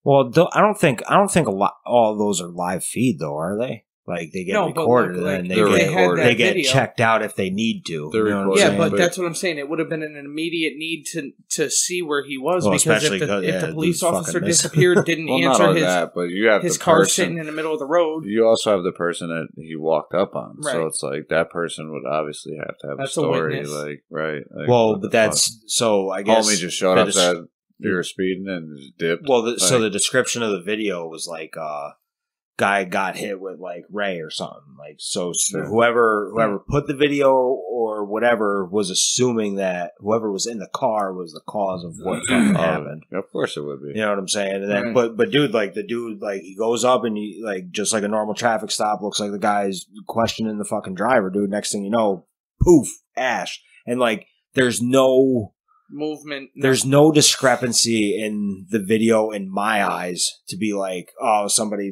Well, I don't think all of those are live feed, though, are they? Like, they get recorded and they get checked out if they need to. You know what I'm saying? But that's what I'm saying. It would have been an immediate need to see where he was, because if the police officer disappeared, didn't answer but you have his car sitting in the middle of the road. You also have the person that he walked up on. Right. So it's like that person would obviously have to have a story. Like, well, but so I guess homie just showed up that you were speeding and just dipped. Well, so the description of the video was like, guy got hit with like Ray or something. Like so whoever put the video or whatever was assuming that whoever was in the car was the cause of what fucking happened. Of course it would be. You know what I'm saying? And then but dude, like the dude, like he goes up and he like just like a normal traffic stop, looks like the guy's questioning the fucking driver, dude. Next thing you know, poof, ash. And like there's no movement. There's no discrepancy in the video in my eyes to be like, oh, somebody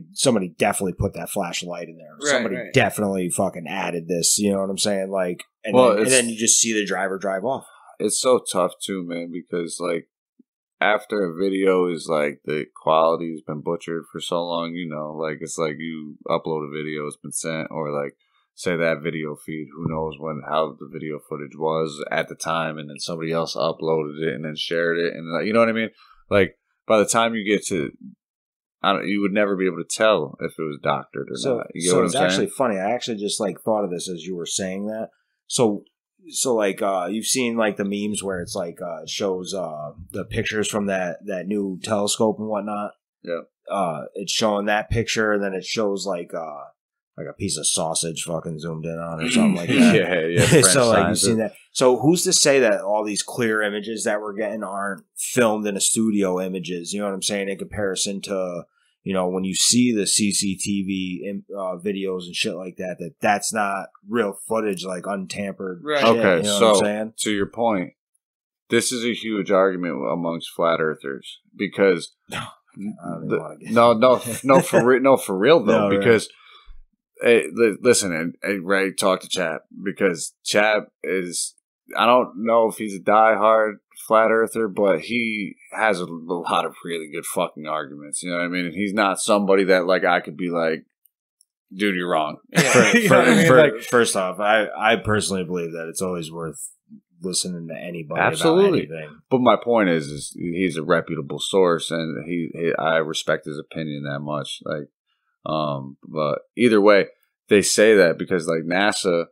definitely put that flashlight in there. Somebody definitely fucking added this. You know what I'm saying? Like, and then you just see the driver drive off. It's so tough too, man, because like after a video is like the quality has been butchered for so long, you know, like it's like you upload a video, it's been sent, or like say that video feed, who knows how the video footage was at the time, and then somebody else uploaded it and then shared it, and like, you know what I mean? Like by the time you get to, you would never be able to tell if it was doctored or not. You get what I'm saying? Actually funny. I actually just like thought of this as you were saying that. So like you've seen like the memes where it's like it shows the pictures from that new telescope and whatnot. Yeah. It's showing that picture, and then it shows like a piece of sausage fucking zoomed in on or something like that. yeah. So like you've seen that. So who's to say that all these clear images that we're getting aren't filmed in a studio images? You know what I'm saying? In comparison to, you know, when you see the CCTV videos and shit like that, that's not real footage, like untampered. Right. Shit, okay. you know So what I'm saying? to your point, this is a huge argument amongst flat earthers because I don't even want to get no, for real though, No, because. Hey, listen, and Ray, talk to Chap, because Chap is, I don't know if he's a diehard flat earther, but he has a lot of really good fucking arguments. You know what I mean? And he's not somebody that like I could be like, dude, you're wrong. First off, I personally believe that it's always worth listening to anybody Absolutely. about anything. But my point is he's a reputable source, and I respect his opinion that much. Like, but either way, they say that because like NASA,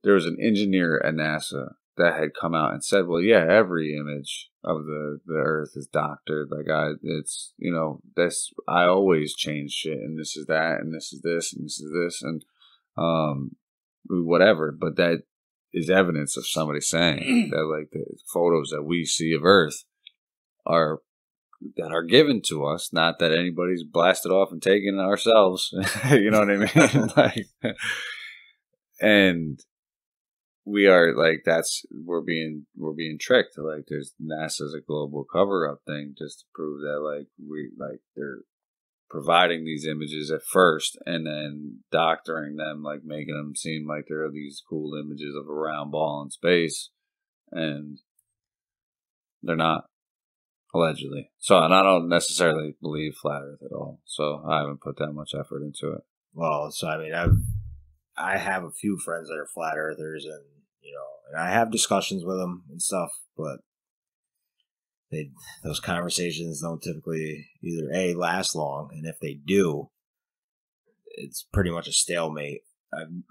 there was an engineer at NASA that had come out and said, well, yeah, every image of the Earth is doctored. Like it's, you know, I always change shit, and this is that, and this is this, and this is this, and whatever. But that is evidence of somebody saying that like the photos that we see of Earth are given to us, not that anybody's blasted off and taken ourselves. You know what I mean? Like, and we are like, we're being tricked. Like, there's NASA's a global cover up thing just to prove that like they're providing these images at first and then doctoring them, like making them seem like they're these cool images of a round ball in space, and they're not. Allegedly. So, and I don't necessarily believe flat Earth at all. So, I haven't put that much effort into it. Well, so I mean, I have a few friends that are flat earthers, and you know, and I have discussions with them and stuff, but those conversations don't typically either last long, and if they do, it's pretty much a stalemate.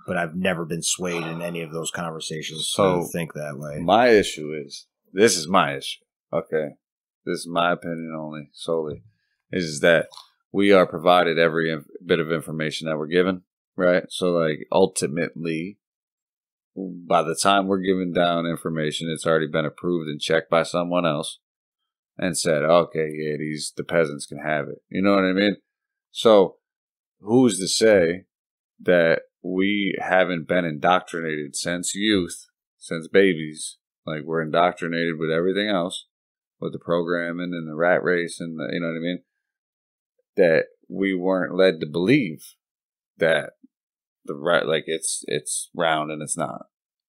But I've never been swayed in any of those conversations to think that way. My issue is this is my issue. Okay. This is my opinion only, solely, is that we are provided every bit of information that we're given, right? So, like, ultimately, by the time we're giving down information, it's already been approved and checked by someone else and said, okay, yeah, the peasants can have it. You know what I mean? So, who's to say that we haven't been indoctrinated since youth, since babies? Like, we're indoctrinated with everything else. With the programming and the rat race and you know what I mean, that we weren't led to believe that it's round and it's not.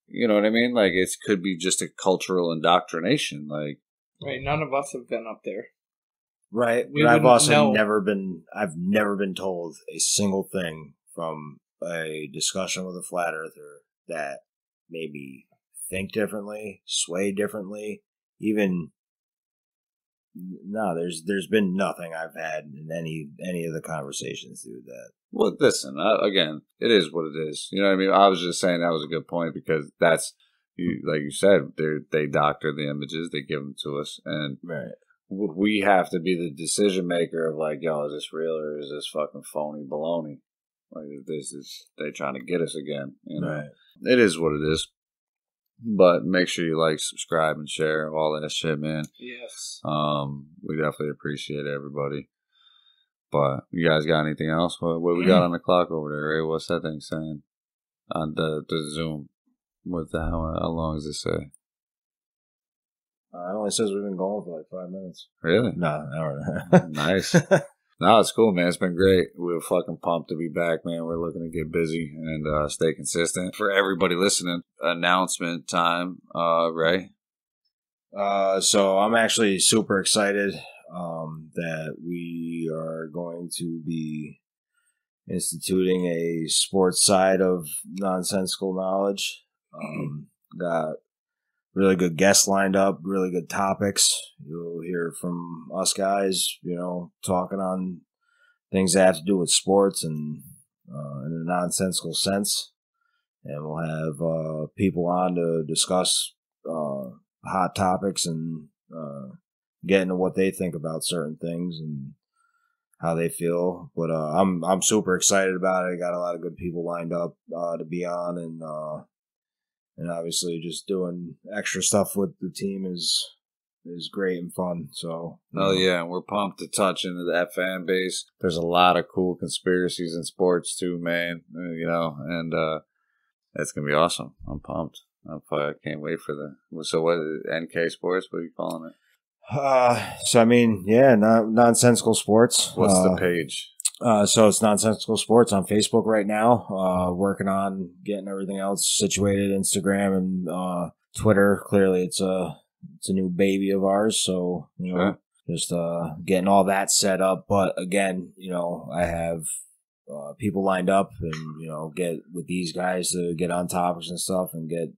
You know what I mean? Like it could be just a cultural indoctrination. Like right, none of us have been up there. Right, but I've also never been told a single thing from a discussion with a flat earther that made me think differently, sway differently, even. No, there's been nothing I've had in any of the conversations through that. Well, listen, again, it is what it is. You know what I mean? I was just saying that was a good point because that's, like you said, they doctor the images, they give them to us, and right. we have to be the decision maker of like, yo, is this real or is this fucking phony baloney? Like, they trying to get us again. You know, Right. It is what it is. But make sure you like, subscribe, and share all that shit, man. Yes. We definitely appreciate everybody. But you guys got anything else? What we got on the clock over there, Ray? What's that thing saying on the Zoom? What's that? How long does it say? It only says we've been going for like 5 minutes. Really? No, never. Nice. No, it's cool, man. It's been great. We're fucking pumped to be back, man. We're looking to get busy and stay consistent. For everybody listening, announcement time, Ray. So I'm actually super excited that we are going to be instituting a sports side of Nonsensical Knowledge. Got really good guests lined up, really good topics. You'll hear from us guys, talking on things that have to do with sports and in a nonsensical sense. And we'll have people on to discuss hot topics and get into what they think about certain things and how they feel. But I'm super excited about it. I got a lot of good people lined up to be on, and obviously just doing extra stuff with the team is great and fun. So yeah, and we're pumped to touch into that fan base. There's a lot of cool conspiracies in sports too, man. And it's gonna be awesome. I'm pumped. I can't wait for So what is it, NK Sports? What are you calling it? So I mean, yeah, Nonsensical Sports. What's the page? So it's Nonsensical Sports on Facebook right now. Working on getting everything else situated, Instagram and Twitter. Clearly, it's a new baby of ours. So Sure. just getting all that set up. But again, I have people lined up, and get with these guys to get on topics and stuff, and get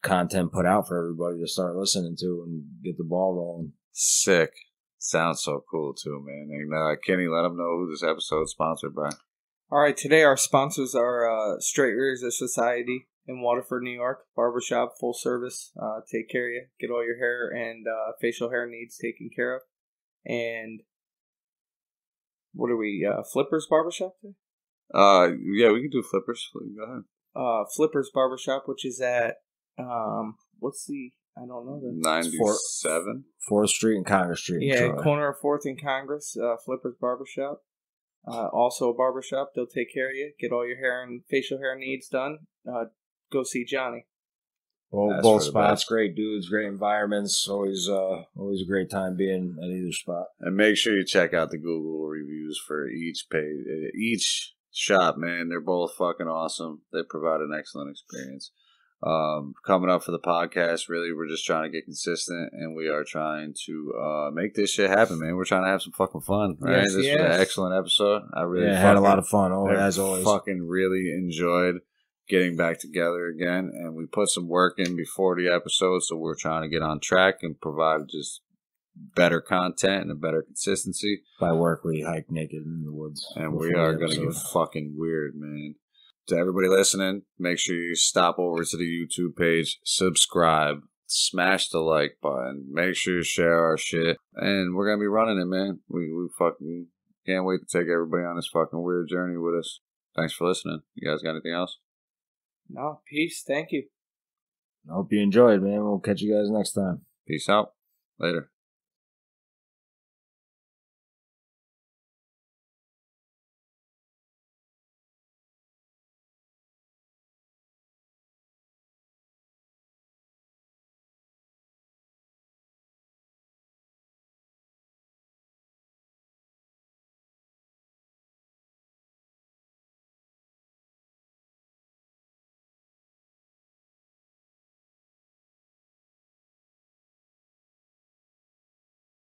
content put out for everybody to start listening to and get the ball rolling. Sick. Sounds so cool too, man. And Kenny, let them know who this episode is sponsored by. All right, today our sponsors are Straight Razor Society in Waterford, New York. Barbershop, full service. Take care of you. Get all your hair and facial hair needs taken care of. And what are we? Flippers Barbershop today? Yeah, we can do Flippers. Go ahead. Flippers Barbershop, which is at I don't know. 97? 4th Street and Congress Street. Yeah, corner of 4th and Congress, Flippers Barbershop. Also a barbershop. They'll take care of you. Get all your hair and facial hair needs done. Go see Johnny. Well, both spots, great dudes, great environments. Always a great time being at either spot. And make sure you check out the Google reviews for each page, each shop, man. They're both fucking awesome. They provide an excellent experience. Coming up for the podcast, really, we're just trying to get consistent, and we are trying to make this shit happen, man. We're trying to have some fucking fun, right? Yes, this was an excellent episode. I really had a lot of fun, as always. Fucking really enjoyed getting back together again, and we put some work in before the episode, so we're trying to get on track and provide just better content and a better consistency. By work, we hike naked in the woods. And we are going to get fucking weird, man. To everybody listening, make sure you stop over to the YouTube page, subscribe, smash the like button, make sure you share our shit, and we're going to be running it, man. We fucking can't wait to take everybody on this fucking weird journey with us. Thanks for listening. You guys got anything else? No, peace. Thank you. I hope you enjoyed, man. We'll catch you guys next time. Peace out. Later.